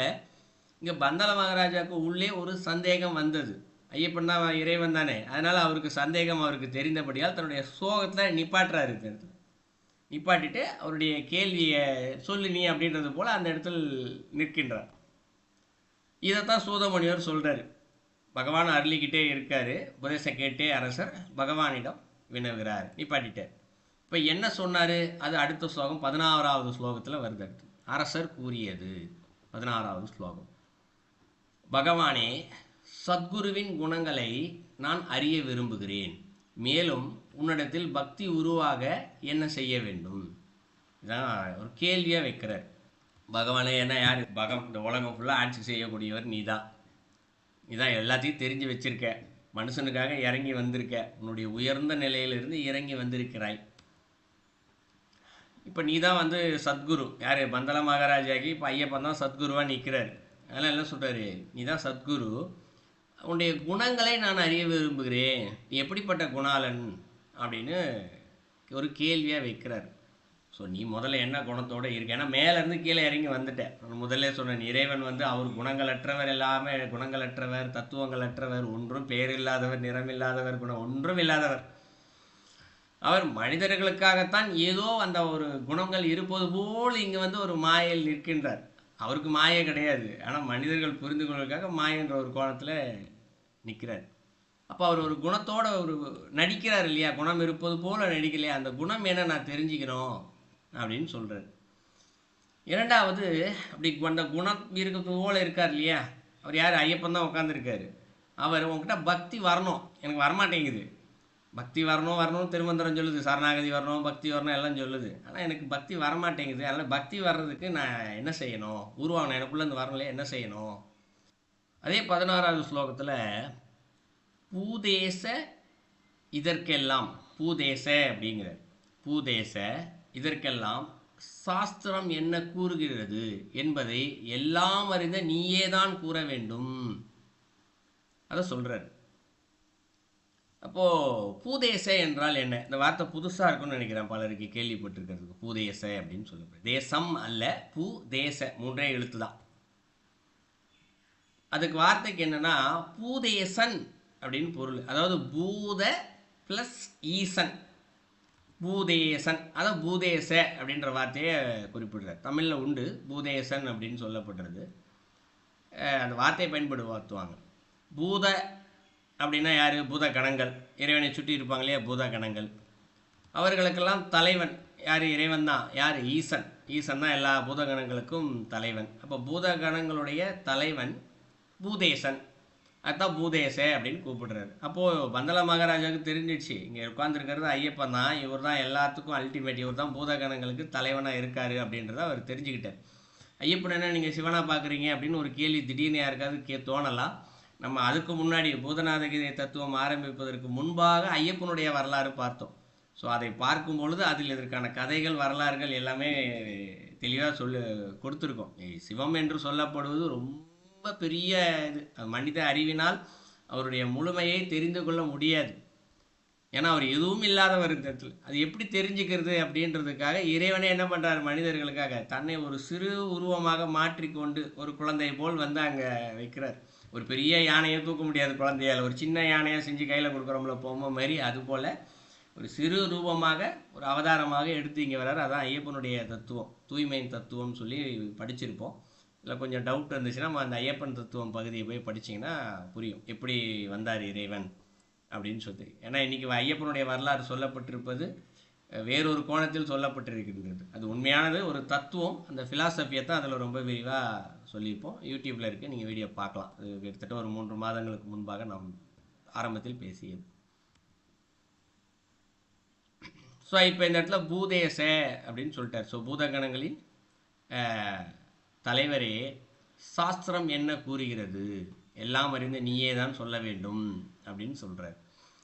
இங்கே பந்தல மகாராஜாவுக்கு உள்ளே ஒரு சந்தேகம் வந்தது. ஐயப்பன் தான் இறைவன் தானே, அதனால் அவருக்கு சந்தேகம் அவருக்கு தெரிந்தபடியால் தன்னுடைய சோகத்தில் நிப்பாட்டுறாரு. இந்த இடத்துல நிப்பாட்டிட்டு அவருடைய கேள்வியை சொல்லு நீ அப்படின்றது போல் அந்த இடத்துல நிற்கின்றார். இதைத்தான் சூதமுனிவர் சொல்கிறார். பகவான் அருளிக்கிட்டே இருக்கார். உபதேசம் கேட்டே அரசர் பகவானிடம் வினவுகிறார். நிப்பாட்டிட்டார். இப்போ என்ன சொன்னார்? அது அடுத்த ஸ்லோகம் 16வது ஸ்லோகத்தில் வருது. அடுத்து அரசர் கூறியது 16வது ஸ்லோகம். பகவானே, சத்குருவின் குணங்களை நான் அறிய விரும்புகிறேன். மேலும் உன்னிடத்தில் பக்தி உருவாக என்ன செய்ய வேண்டும்? இதான் ஒரு கேள்வியாக வைக்கிறார். பகவானே என்ன யார்? இந்த உலகம் ஃபுல்லாக ஆட்சி செய்யக்கூடியவர் நீதான். நீதான் எல்லாத்தையும் தெரிஞ்சு வச்சிருக்க. மனுஷனுக்காக இறங்கி வந்திருக்க. உன்னுடைய உயர்ந்த நிலையிலிருந்து இறங்கி வந்திருக்கிறாய். இப்போ நீ தான் வந்து சத்குரு. யார்? பந்தல மகாராஜாக்கு இப்போ ஐயப்பன் தான் சத்குருவாக நிற்கிறார். அதனால் என்ன சொல்கிறாரு? நீ தான் சத்குரு, உன்னுடைய குணங்களை நான் அறிய விரும்புகிறேன். நீ எப்படிப்பட்ட குணாளன் அப்படின்னு ஒரு கேள்வியாக வைக்கிறார். ஸோ நீ முதல்ல என்ன குணத்தோடு இருக்க? ஏன்னா மேலேருந்து கீழே இறங்கி வந்துட்டேன். முதல்ல சொன்னேன், இறைவன் வந்து அவர் குணங்களற்றவர், எல்லாமே குணங்களற்றவர், தத்துவங்களற்றவர், ஒன்றும் பேர் இல்லாதவர், நிறமில்லாதவர், குணம் ஒன்றும் இல்லாதவர். அவர் மனிதர்களுக்காகத்தான் ஏதோ அந்த ஒரு குணங்கள் இருப்பது போல் இங்கே வந்து ஒரு மாயையில் நிற்கின்றார். அவருக்கு மாயை கிடையாது, ஆனால் மனிதர்கள் புரிந்து கொள்வதற்காக மாயன்ற ஒரு கோணத்தில் நிற்கிறார். அப்போ அவர் ஒரு குணத்தோட ஒரு நடிக்கிறார் இல்லையா? குணம் இருப்பது போல் நடிக்கலையா? அந்த குணம் என்ன நான் தெரிஞ்சுக்கணும் அப்படின்னு சொல்கிறார். இரண்டாவது, அப்படி அந்த குணம் இருக்கிறது போல் இருக்கார் இல்லையா? அவர் யார்? ஐயப்பன் தான் உட்காந்துருக்காரு. அவர் உங்ககிட்ட பக்தி வரணும், எனக்கு வரமாட்டேங்குது. பக்தி வரணும் திருமந்திரம் சொல்லுது, சரணாகதி வரணும், பக்தி வரணும் எல்லாம் சொல்லுது. ஆனால் எனக்கு பக்தி வரமாட்டேங்குது. அதனால் பக்தி வர்றதுக்கு நான் என்ன செய்யணும்? உருவாகணும், எனக்குள்ளேருந்து வரலையே, என்ன செய்யணும்? அதே 16வது ஸ்லோகத்தில் பூதேச இதற்கெல்லாம், பூதேச அப்படிங்கிறார். பூதேச இதற்கெல்லாம் சாஸ்திரம் என்ன கூறுகிறது என்பதை எல்லாம் அறிந்த நீயே தான் கூற வேண்டும். அதை சொல்கிறார். அப்போது பூதேச என்றால் என்ன? இந்த வார்த்தை புதுசாக இருக்குன்னு நினைக்கிறேன் பலருக்கு கேள்விப்பட்டிருக்கிறதுக்கு. பூதேச அப்படின்னு சொல்லப்படுது. தேசம் அல்ல, பூ தேச, 3 எழுத்து தான். அதுக்கு வார்த்தைக்கு என்னன்னா பூதேசன் அப்படின்னு பொருள். அதாவது பூத ப்ளஸ் ஈசன், பூதேசன். அதான் பூதேச அப்படின்ற வார்த்தையை குறிப்பிடுறார். தமிழில் உண்டு பூதேசன் அப்படின்னு சொல்லப்படுறது. அந்த வார்த்தையை பயன்படுத்துவாங்க. பூத அப்படின்னா யார்? பூத கணங்கள், இறைவனை சுற்றி இருப்பாங்க இல்லையா? பூத கணங்கள். அவர்களுக்கெல்லாம் தலைவன் யார்? இறைவன் தான். யார்? ஈசன். ஈசன் தான் எல்லா பூதகணங்களுக்கும் தலைவன். அப்போ பூதகணங்களுடைய தலைவன் பூதேசன், அதுதான் பூதேசே அப்படின்னு கூப்பிடுறாரு. அப்போது பந்தல மகாராஜாவுக்கு தெரிஞ்சிடுச்சு, இங்கே உட்காந்துருக்கிறது ஐயப்பன் தான், இவர் தான் எல்லாத்துக்கும் அல்டிமேட், இவர் தான் பூதகணங்களுக்கு தலைவனாக இருக்கார் அப்படின்றத அவர் தெரிஞ்சுக்கிட்டார். ஐயப்பன் என்ன நீங்கள் சிவனாக பார்க்குறீங்க அப்படின்னு ஒரு கேள்வி திடீர்னு யாருக்காவது தோணலாம். நம்ம அதுக்கு முன்னாடி பூதநாதகிரி தத்துவம் ஆரம்பிப்பதற்கு முன்பாக ஐயப்பனுடைய வரலாறு பார்த்தோம். ஸோ அதை பார்க்கும் பொழுது அதில் இதற்கான கதைகள் வரலாறுகள் எல்லாமே தெளிவாக கொடுத்துருக்கோம். சிவம் என்று சொல்லப்படுவது ரொம்ப பெரிய இது, மனித அறிவினால் அவருடைய முழுமையை தெரிந்து கொள்ள முடியாது. ஏன்னா அவர் எதுவும் இல்லாதவர் இந்த இடத்துல. அது எப்படி தெரிஞ்சுக்கிறது அப்படின்றதுக்காக இறைவனே என்ன பண்ணுறாரு, மனிதர்களுக்காக தன்னை ஒரு சிறு உருவமாக மாற்றிக்கொண்டு ஒரு குழந்தை போல் வந்து அங்கே வைக்கிறார். ஒரு பெரிய யானையை தூக்க முடியாது குழந்தையால், ஒரு சின்ன யானையை செஞ்சு கையில் கொடுக்குறோம்ல பொம்மை மாதிரி, அதுபோல் ஒரு சிறு ரூபமாக ஒரு அவதாரமாக எடுத்து இங்கே வர்றாரு. அதான் ஐயப்பனுடைய தத்துவம், தூய்மையின் தத்துவம்னு சொல்லி படிச்சிருப்போம். இல்லை கொஞ்சம் டவுட் இருந்துச்சுன்னா அந்த ஐயப்பன் தத்துவம் பகுதியை போய் படிச்சிங்கன்னா புரியும் எப்படி வந்தார் இறைவன் அப்படின்னு சொல்லி. ஏன்னா இன்றைக்கி ஐயப்பனுடைய வரலாறு சொல்லப்பட்டிருப்பது வேறொரு கோணத்தில் சொல்லப்பட்டிருக்கின்றது. அது உண்மையானது ஒரு தத்துவம், அந்த ஃபிலாசபியை தான் அதில் ரொம்ப விரிவாக சொல்லியிருப்போம். யூடியூப்பில் இருக்குது, நீங்கள் வீடியோ பார்க்கலாம். அது கிட்டத்தட்ட ஒரு 3 மாதங்களுக்கு முன்பாக நாம் ஆரம்பத்தில் பேசியது. ஸோ இப்போ இந்த இடத்துல பூதேச அப்படின்னு சொல்லிட்டார். ஸோ பூதகணங்களின் தலைவரே, சாஸ்திரம் என்ன கூறுகிறது, எல்லாம் அறிந்து நீயே தான் சொல்ல வேண்டும் அப்படின்னு சொல்கிறார்.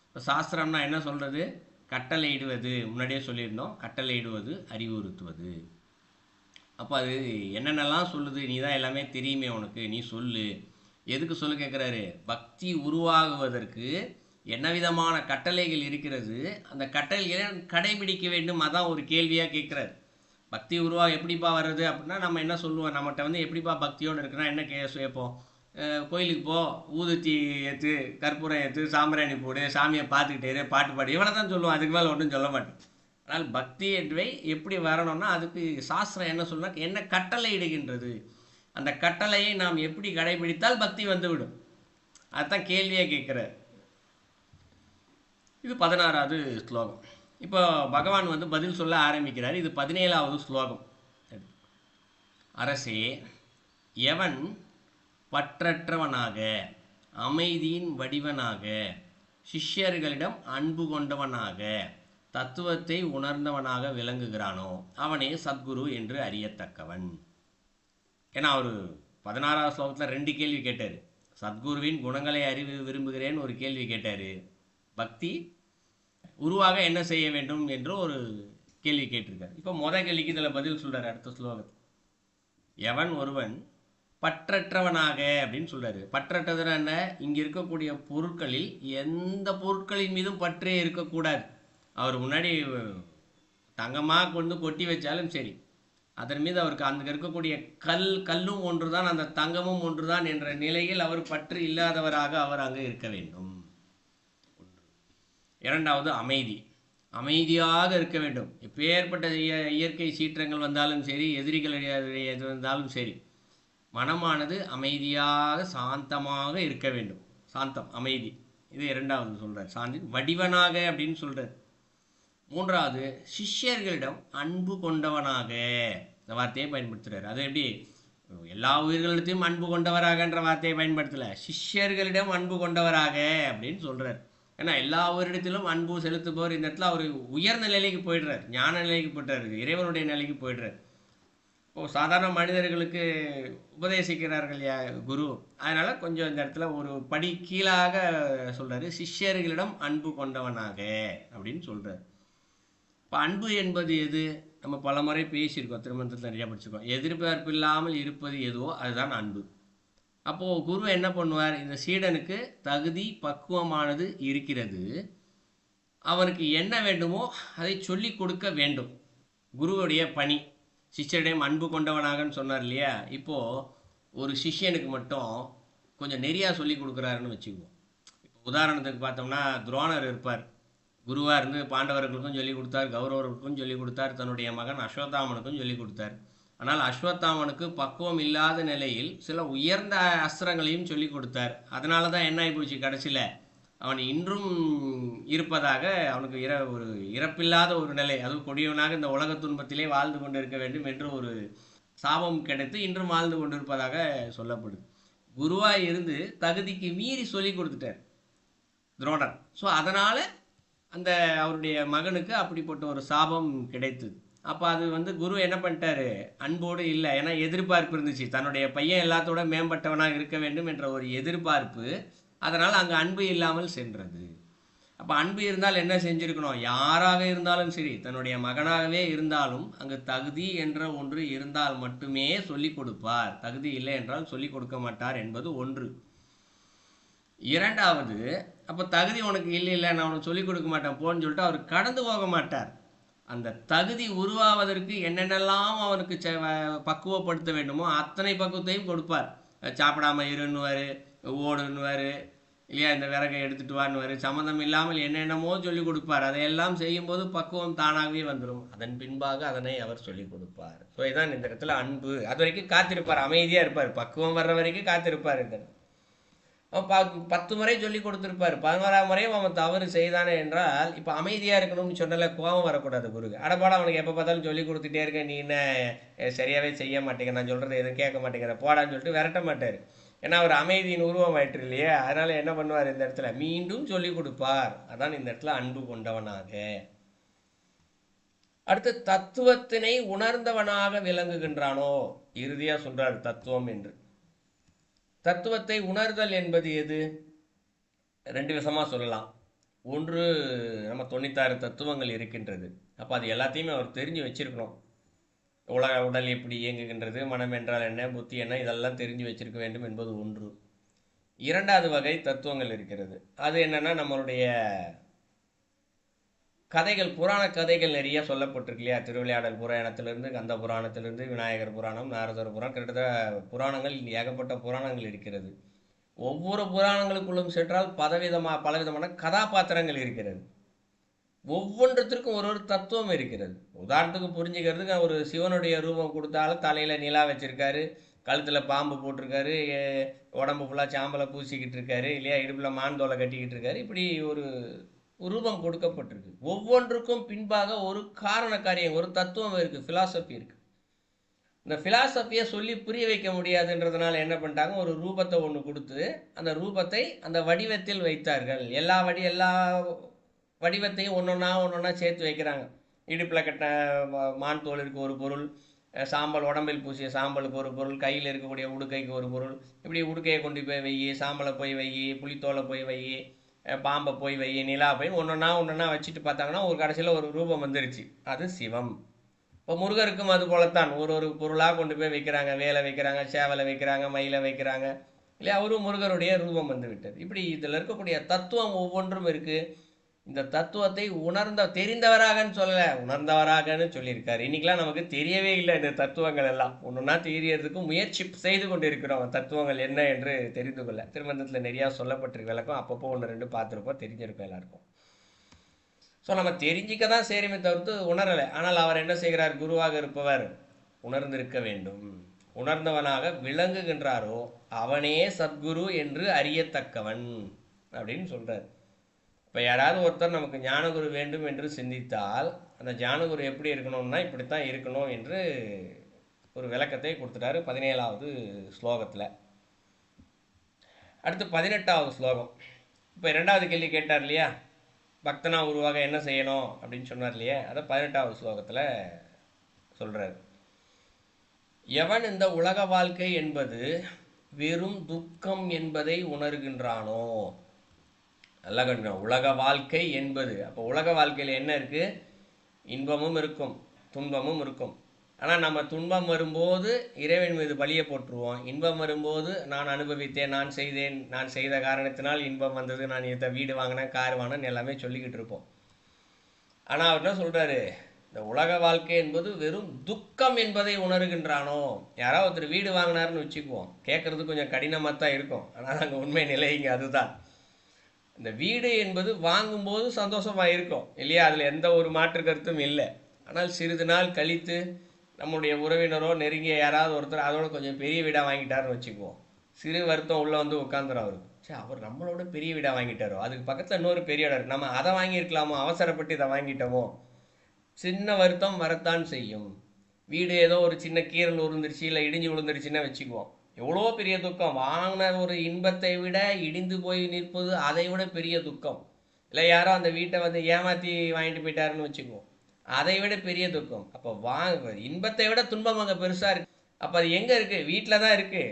இப்போ சாஸ்திரம்னா என்ன சொல்கிறது, கட்டளையிடுவது, முன்னாடியே சொல்லியிருந்தோம், கட்டளையிடுவது, அறிவுறுத்துவது. அப்போ அது என்னென்னலாம் சொல்லுது, நீ தான் எல்லாமே தெரியுமே உனக்கு, நீ சொல்லு. எதுக்கு சொல்லு கேட்குறாரு, பக்தி உருவாகுவதற்கு என்ன விதமான கட்டளைகள் இருக்கிறது, அந்த கட்டளைகளை கடைபிடிக்க வேண்டும், அதான் ஒரு கேள்வியாக கேட்குறாரு. பக்தி உருவாக எப்படிப்பா வர்றது அப்படின்னா நம்ம என்ன சொல்லுவோம், நம்மகிட்ட வந்து எப்படிப்பா பக்தியோடு இருக்குன்னா என்ன கேட்போம், கோயிலுக்கு போ, ஊதுத்தி ஏற்று, கற்பூரம் ஏற்று, சாம்பிராணி போடு, சாமியை பார்த்துக்கிட்டே பாட்டு பாடு, இவ்வளோ தான் சொல்லுவோம், அதுக்கு மேலே ஒன்றும் சொல்ல மாட்டேன். ஆனால் பக்தி என்பதை எப்படி வரணும்னா அதுக்கு சாஸ்திரம் என்ன சொல்லுனா, என்ன கட்டளை இடுகின்றது, அந்த கட்டளையை நாம் எப்படி கடைபிடித்தால் பக்தி வந்துவிடும், அதுதான் கேள்வியாக கேட்குறார். இது 16வது ஸ்லோகம். இப்போ பகவான் வந்து பதில் சொல்ல ஆரம்பிக்கிறார். இது 17வது ஸ்லோகம். அரசே, எவன் பற்றற்றவனாக, அமைதியின் வடிவனாக, சிஷ்யர்களிடம் அன்பு கொண்டவனாக, தத்துவத்தை உணர்ந்தவனாக விளங்குகிறானோ அவனே சத்குரு என்று அறியத்தக்கவன். ஏன்னா அவர் 16வது ஸ்லோகத்தில் 2 கேள்வி கேட்டார். சத்குருவின் குணங்களை அறிவு விரும்புகிறேன்னு ஒரு கேள்வி கேட்டார், பக்தி உருவாக என்ன செய்ய வேண்டும் என்று ஒரு கேள்வி கேட்டிருக்கார். இப்போ கேள்விக்கு இதில் பதில் சொல்கிறார் அடுத்த ஸ்லோகத்தில். எவன் ஒருவன் பற்றற்றவனாக அப்படின்னு சொல்கிறாரு. பற்றற்றதுன்னா என்ன, இங்கே இருக்கக்கூடிய பொருட்களில் எந்த பொருட்களின் மீதும் பற்றே இருக்கக்கூடாது. அவர் முன்னாடி தங்கமாக கொண்டு கொட்டி வச்சாலும் சரி, அதன் மீது அவருக்கு அங்கே இருக்கக்கூடிய கல்லும் ஒன்று தான், அந்த தங்கமும் ஒன்று தான் என்ற நிலையில் அவர் பற்று இல்லாதவராக அவர் அங்கே இருக்க வேண்டும். இரண்டாவது அமைதி, அமைதியாக இருக்க வேண்டும். எப்பேற்பட்ட இயற்கை சீற்றங்கள் வந்தாலும் சரி, எதிரிகள் எது வந்தாலும் சரி, மனமானது அமைதியாக சாந்தமாக இருக்க வேண்டும். சாந்தம், அமைதி, இது இரண்டாவது சொல்கிறார். சாந்தி வடிவனாக அப்படின்னு சொல்கிறார். மூன்றாவது, சிஷ்யர்களிடம் அன்பு கொண்டவனாக, இந்த வார்த்தையை பயன்படுத்துகிறார். அது எப்படி, எல்லா உயிர்களிடத்தையும் அன்பு கொண்டவராகன்ற வார்த்தையை பயன்படுத்தலை, சிஷ்யர்களிடம் அன்பு கொண்டவராக அப்படின்னு சொல்கிறார். ஏன்னா எல்லா உயிரிடத்திலும் அன்பு செலுத்துபவர் இந்த இடத்துல அவர் உயர்ந்த நிலைக்கு போயிடுறார், ஞான நிலைக்கு போய்ட்டார், இறைவனுடைய நிலைக்கு போயிடுறார். இப்போது சாதாரண மனிதர்களுக்கு உபதேசிக்கிறார்கள் குரு, அதனால் கொஞ்சம் இந்த இடத்துல ஒரு படி கீழாக சொல்கிறாரு, சிஷ்யர்களிடம் அன்பு கொண்டவனாக அப்படின்னு சொல்கிறார். இப்போ அன்பு என்பது எது, நம்ம பல முறை பேசியிருக்கோம், திருமணத்தில் நிறையா படிச்சிருக்கோம். எதிர்பார்ப்பு இல்லாமல் இருப்பது எதுவோ அதுதான் அன்பு. அப்போது குரு என்ன பண்ணுவார், இந்த சீடனுக்கு தகுதி பக்குவமானது இருக்கிறது, அவனுக்கு என்ன வேண்டுமோ அதை சொல்லி கொடுக்க வேண்டும். குருவுடைய பணி, சிஷ்யரிடம் அன்பு கொண்டவனாகன்னு சொன்னார் இல்லையா. இப்போது ஒரு சிஷ்யனுக்கு மட்டும் கொஞ்சம் நிறையா சொல்லி கொடுக்குறாருன்னு வச்சுக்குவோம். இப்போ உதாரணத்துக்கு பார்த்தோம்னா துரோணர் இருப்பார், குருவாக இருந்து பாண்டவர்களுக்கும் சொல்லி கொடுத்தார், கௌரவர்களுக்கும் சொல்லி கொடுத்தார், தன்னுடைய மகன் அஸ்வத்தாமனுக்கும் சொல்லி கொடுத்தார். ஆனால் அஸ்வத்தாமனுக்கு பக்குவம் இல்லாத நிலையில் சில உயர்ந்த அஸ்திரங்களையும் சொல்லி கொடுத்தார். அதனால தான் என்ன ஆகிப்போச்சு, கடைசியில் அவன் இன்றும் இருப்பதாக, அவனுக்கு ஒரு இறப்பில்லாத ஒரு நிலை, அதுவும் கொடியவனாக இந்த உலக துன்பத்திலே வாழ்ந்து கொண்டு இருக்க வேண்டும் என்று ஒரு சாபம் கிடைத்து இன்றும் வாழ்ந்து கொண்டிருப்பதாக சொல்லப்படுது. குருவாக இருந்து தகுதிக்கு மீறி சொல்லி கொடுத்துட்டார் துரோணர். ஸோ அதனால் அந்த அவருடைய மகனுக்கு அப்படிப்பட்ட ஒரு சாபம் கிடைத்தது. அப்போ அது குரு என்ன பண்ணிட்டாரு, அன்போடு இல்லை. ஏன்னா எதிர்பார்ப்பு இருந்துச்சு, தன்னுடைய பையன் எல்லாத்தோட மேம்பட்டவனாக இருக்க வேண்டும் என்ற ஒரு எதிர்பார்ப்பு. அதனால் அங்கே அன்பு இல்லாமல் சென்றது. அப்போ அன்பு இருந்தால் என்ன செஞ்சுருக்கணும், யாராக இருந்தாலும் சரி, தன்னுடைய மகனாகவே இருந்தாலும் அங்கு தகுதி என்ற ஒன்று இருந்தால் மட்டுமே சொல்லிக் கொடுப்பார். தகுதி இல்லை என்றால் சொல்லிக் கொடுக்க மாட்டார் என்பது ஒன்று. இரண்டாவது, அப்போ தகுதி உனக்கு இல்லை, நான் உனக்கு சொல்லிக் கொடுக்க மாட்டேன் போன்னு சொல்லிட்டு அவர் கடந்து போக மாட்டார். அந்த தகுதி உருவாவதற்கு என்னென்னலாம் அவனுக்கு பக்குவப்படுத்த வேண்டுமோ அத்தனை பக்குவத்தையும் கொடுப்பார். சாப்பிடாம இருன்னுவார், ஓடுன்னுவார், இல்லையா, இந்த விறகை எடுத்துகிட்டு வான்னுவார். சம்மந்தம் இல்லாமல் என்னென்னமோ சொல்லிக் கொடுப்பார். அதையெல்லாம் செய்யும்போது பக்குவம் தானாகவே வந்துடும். அதன் பின்பாக அதனை அவர் சொல்லிக் கொடுப்பார். ஸோ இதான் இந்த இடத்துல அன்பு. அது வரைக்கும் காத்திருப்பார், அமைதியாக இருப்பார், பக்குவம் வர்ற வரைக்கும் காத்திருப்பார். இந்த 10 முறை சொல்லி கொடுத்துருப்பார், 11ஆம் முறையும் அவன் தவறு செய்தானே என்றால் இப்போ அமைதியாக இருக்கணும்னு சொன்னால கோபம் வரக்கூடாது குருக்கு. அடப்பாடா அவனுக்கு எப்போ பார்த்தாலும் சொல்லி கொடுத்துட்டே இருக்க, நீ என்ன சரியாகவே செய்ய மாட்டேங்க, நான் சொல்கிறது எதுவும் கேட்க மாட்டேங்கிற, போடான்னு சொல்லிட்டு விரட்ட மாட்டார். ஏன்னா அவர் அமைதியின் உருவம் ஆயிற்று இல்லையே. அதனால் என்ன பண்ணுவார், இந்த இடத்துல மீண்டும் சொல்லி கொடுப்பார். அதான் இந்த இடத்துல அன்பு கொண்டவனாக. அடுத்து தத்துவத்தினை உணர்ந்தவனாக விளங்குகின்றானோ, இறுதியாக சொல்றார் தத்துவம் என்று. தத்துவத்தை உணர்தல் என்பது எது? 2 விதமாக சொல்லலாம். ஒன்று, நம்ம 96 தத்துவங்கள் இருக்கின்றது. அப்போ அது எல்லாத்தையுமே அவர் தெரிஞ்சு வச்சிருக்கணும். உடல் எப்படி இயங்குகின்றது, மனம் என்றால் என்ன, புத்தி என்ன, இதெல்லாம் தெரிஞ்சு வச்சிருக்க வேண்டும் என்பது ஒன்று. இரண்டாவது வகை தத்துவங்கள் இருக்கிறது. அது என்னன்னா, நம்மளுடைய கதைகள், புராண கதைகள் நிறைய சொல்லப்பட்டிருக்கு இல்லையா. திருவிளையாடல் புராணத்திலிருந்து, கந்த புராணத்திலிருந்து, விநாயகர் புராணம், நாரதர் புராணம், கிட்டத்தட்ட புராணங்கள் ஏகப்பட்ட புராணங்கள் இருக்கிறது. ஒவ்வொரு புராணங்களுக்குள்ளும் சென்றால் பலவிதமான கதாபாத்திரங்கள் இருக்கிறது. ஒவ்வொன்றத்திற்கும் ஒரு தத்துவம் இருக்கிறது. உதாரணத்துக்கு புரிஞ்சுக்கிறதுக்கு, ஒரு சிவனுடைய ரூபம் கொடுத்தாலும் தலையில் நிலா வச்சிருக்காரு, கழுத்தில் பாம்பு போட்டிருக்காரு, உடம்பு ஃபுல்லாக சாம்பலை பூசிக்கிட்டு இருக்காரு இல்லையா, இடுப்பில் மான்தோலை கட்டிக்கிட்டு இருக்காரு. இப்படி ஒரு ரூபம் கொடுக்கப்பட்டிருக்கு. ஒவ்வொன்றுக்கும் பின்பாக ஒரு காரண காரியம், ஒரு தத்துவம் இருக்குது, ஃபிலாசபி இருக்குது. இந்த ஃபிலாசபியை சொல்லி புரிய வைக்க முடியாதுன்றதுனால என்ன பண்ணிட்டாங்க, ஒரு ரூபத்தை ஒன்று கொடுத்து அந்த ரூபத்தை அந்த வடிவத்தில் வைத்தார்கள். எல்லா வடிவத்தையும் ஒன்றொன்னா சேர்த்து வைக்கிறாங்க. இடுப்பில் கட்ட மான் தோலிற்கு ஒரு பொருள், சாம்பல் உடம்பில் பூசிய சாம்பலுக்கு ஒரு பொருள், கையில் இருக்கக்கூடிய உடுக்கைக்கு ஒரு பொருள். இப்படி உடுக்கையை கொண்டு போய் வை, சாம்பலை போய் வை, புளித்தோலை போய் வை, பாம்பை போய் வை, நிலா போய் ஒன்றொன்னா வச்சுட்டு பார்த்தாங்கன்னா ஒரு கடைசியில் ஒரு ரூபம் வந்துருச்சு. அது சிவம். இப்போ முருகருக்கும் அது போலத்தான் ஒரு பொருளாக கொண்டு போய் வைக்கிறாங்க. வேலை வைக்கிறாங்க, சேவலை வைக்கிறாங்க, மயிலை வைக்கிறாங்க இல்லையா, அவரும் முருகருடைய ரூபம் வந்து விட்டது. இப்படி இதில் இருக்கக்கூடிய தத்துவம் ஒவ்வொன்றும் இருக்குது. இந்த தத்துவத்தை தெரிந்தவராகன்னு சொல்லலை, உணர்ந்தவராகன்னு சொல்லியிருக்காரு. இன்றைக்கெலாம் நமக்கு தெரியவே இல்லை இந்த தத்துவங்கள் எல்லாம். ஒன்றுனா தெரியறதுக்கு முயற்சி செய்து கொண்டு இருக்கிறோம், தத்துவங்கள் என்ன என்று தெரிந்து கொள்ள. திருமந்தத்தில் நிறையா சொல்லப்பட்டிருக்க விளக்கம் அப்பப்போ 1-2 பார்த்துருப்போம், தெரிஞ்சிருக்கோம் எல்லாருக்கும். ஸோ நம்ம தெரிஞ்சிக்க தான் சரிமே தவிர்த்து உணரலை. ஆனால் அவர் என்ன செய்கிறார், குருவாக இருப்பவர் உணர்ந்திருக்க வேண்டும். உணர்ந்தவனாக விளங்குகின்றாரோ அவனே சத்குரு என்று அறியத்தக்கவன் அப்படின்னு சொல்கிறார். இப்போ யாராவது ஒருத்தர் நமக்கு ஞானகுரு வேண்டும் என்று சிந்தித்தால் அந்த ஞானகுரு எப்படி இருக்கணும்னா இப்படித்தான் இருக்கணும் என்று ஒரு விளக்கத்தை கொடுத்துட்டாரு 17வது ஸ்லோகத்தில். அடுத்து 18வது ஸ்லோகம். இப்போ 2வது கேள்வி கேட்டார் இல்லையா, பக்தனா உருவாக என்ன செய்யணும் அப்படின்னு சொன்னார் இல்லையா, அதை 18வது ஸ்லோகத்தில் சொல்கிறார். எவன் இந்த உலக வாழ்க்கை என்பது வெறும் துக்கம் என்பதை உணர்கின்றானோ, நல்லா கண்டுக்கணும், உலக வாழ்க்கை என்பது. அப்போ உலக வாழ்க்கையில் என்ன இருக்குது, இன்பமும் இருக்கும் துன்பமும் இருக்கும். ஆனால் நம்ம துன்பம் வரும்போது இறைவன் மீது பலியை போட்டுருவோம், இன்பம் வரும்போது நான் அனுபவித்தேன், நான் செய்த காரணத்தினால் இன்பம் வந்தது, நான் இதை வீடு வாங்கினேன், கார் வாங்கினேன் எல்லாமே சொல்லிக்கிட்டு இருப்போம். ஆனால் அவர் என்ன சொல்கிறாரு, இந்த உலக வாழ்க்கை என்பது வெறும் துக்கம் என்பதை உணர்கின்றானோ. யாராவது ஒருத்தர் வீடு வாங்கினாருன்னு வச்சுக்குவோம், கேட்குறது கொஞ்சம் கடினமாக தான் இருக்கும், ஆனால் அங்கே உண்மை நிலை இங்கே அதுதான். இந்த வீடு என்பது வாங்கும்போது சந்தோஷமாக இருக்கும் இல்லையா, அதில் எந்த ஒரு மாற்று கருத்தும் இல்லை. ஆனால் சிறிது நாள் கழித்து நம்முடைய உறவினரோ நெருங்கிய யாராவது ஒருத்தர் அதோட கொஞ்சம் பெரிய வீடாக வாங்கிட்டாருன்னு வச்சுக்குவோம், சிறு வருத்தம் உள்ளே வந்து உட்காந்துரும் அவருக்கு. சரி, அவர் நம்மளோட பெரிய வீடாக வாங்கிட்டாரோ, அதுக்கு பக்கத்தில் இன்னொரு பெரிய இடம் இருக்குது, நம்ம அதை வாங்கியிருக்கலாமோ, அவசரப்பட்டு இதை வாங்கிட்டோமோ, சின்ன வருத்தம் வரத்தான் செய்யும். வீடு ஏதோ ஒரு சின்ன கீரல் உருந்துருச்சு இல்லை இடிஞ்சு விழுந்துருச்சுன்னா வச்சுக்குவோம், எவ்வளோ பெரிய துக்கம். வாங்கின ஒரு இன்பத்தை விட இடிந்து போய் நிற்பது அதை விட பெரிய துக்கம். இல்லை யாரோ அந்த வீட்டை வந்து ஏமாற்றி வாங்கிட்டு போயிட்டாருன்னு வச்சுக்குவோம், அதை விட பெரிய துக்கம். அப்போ இன்பத்தை விட துன்பம் அங்கே பெருசாக இருக்கு. அப்போ அது எங்கே இருக்குது? வீட்டில் தான் இருக்குது.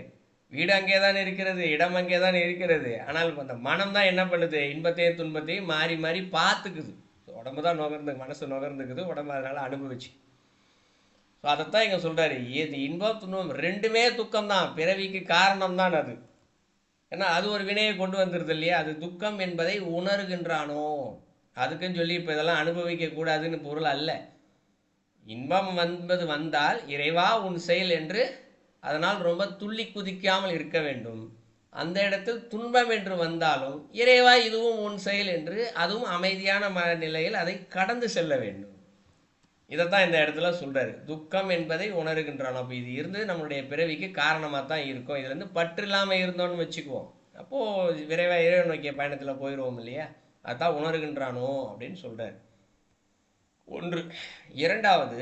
வீடு அங்கே தான் இருக்கிறது, இடம் அங்கே தான் இருக்கிறது. ஆனால் அந்த மனம் தான் என்ன பண்ணுது? இன்பத்தையும் துன்பத்தையும் மாறி மாறி பார்த்துக்குது. உடம்பு தான் நுகர்ந்து, மனசு நுகர்ந்துக்குது, உடம்பு அதனால அனுபவிச்சு. ஸோ அதைத்தான் இங்கே சொல்கிறாரு. ஏது இன்பம் துன்பம் ரெண்டுமே துக்கம் தான், பிறவிக்கு காரணம் தான் அது. ஏன்னா அது ஒரு வினையை கொண்டு வந்துடுது இல்லையா? அது துக்கம் என்பதை உணர்கின்றானோ, அதுக்குன்னு சொல்லி இப்போ இதெல்லாம் அனுபவிக்க கூடாதுன்னு பொருள் அல்ல. இன்பம் வந்தால் இறைவா உன் செயல் என்று அதனால் ரொம்ப துள்ளி குதிக்காமல் இருக்க வேண்டும். அந்த இடத்தில் துன்பம் என்று வந்தாலும் இறைவா இதுவும் உன் செயல் என்று அதுவும் அமைதியான மனநிலையில் அதை கடந்து செல்ல வேண்டும். இதைத்தான் இந்த இடத்துல சொல்றாரு. துக்கம் என்பதை உணர்கின்றான். அப்போ இது இருந்து நம்மளுடைய பிறவிக்கு காரணமாக தான் இருக்கும். இதுலேருந்து பற்று இல்லாமல் இருந்தோன்னு வச்சுக்குவோம், அப்போது விரைவாக இறைவன் நோக்கிய பயணத்தில் போயிடுவோம் இல்லையா? அதான் உணர்கின்றானோ அப்படின்னு சொல்றாரு. ஒன்று. இரண்டாவது,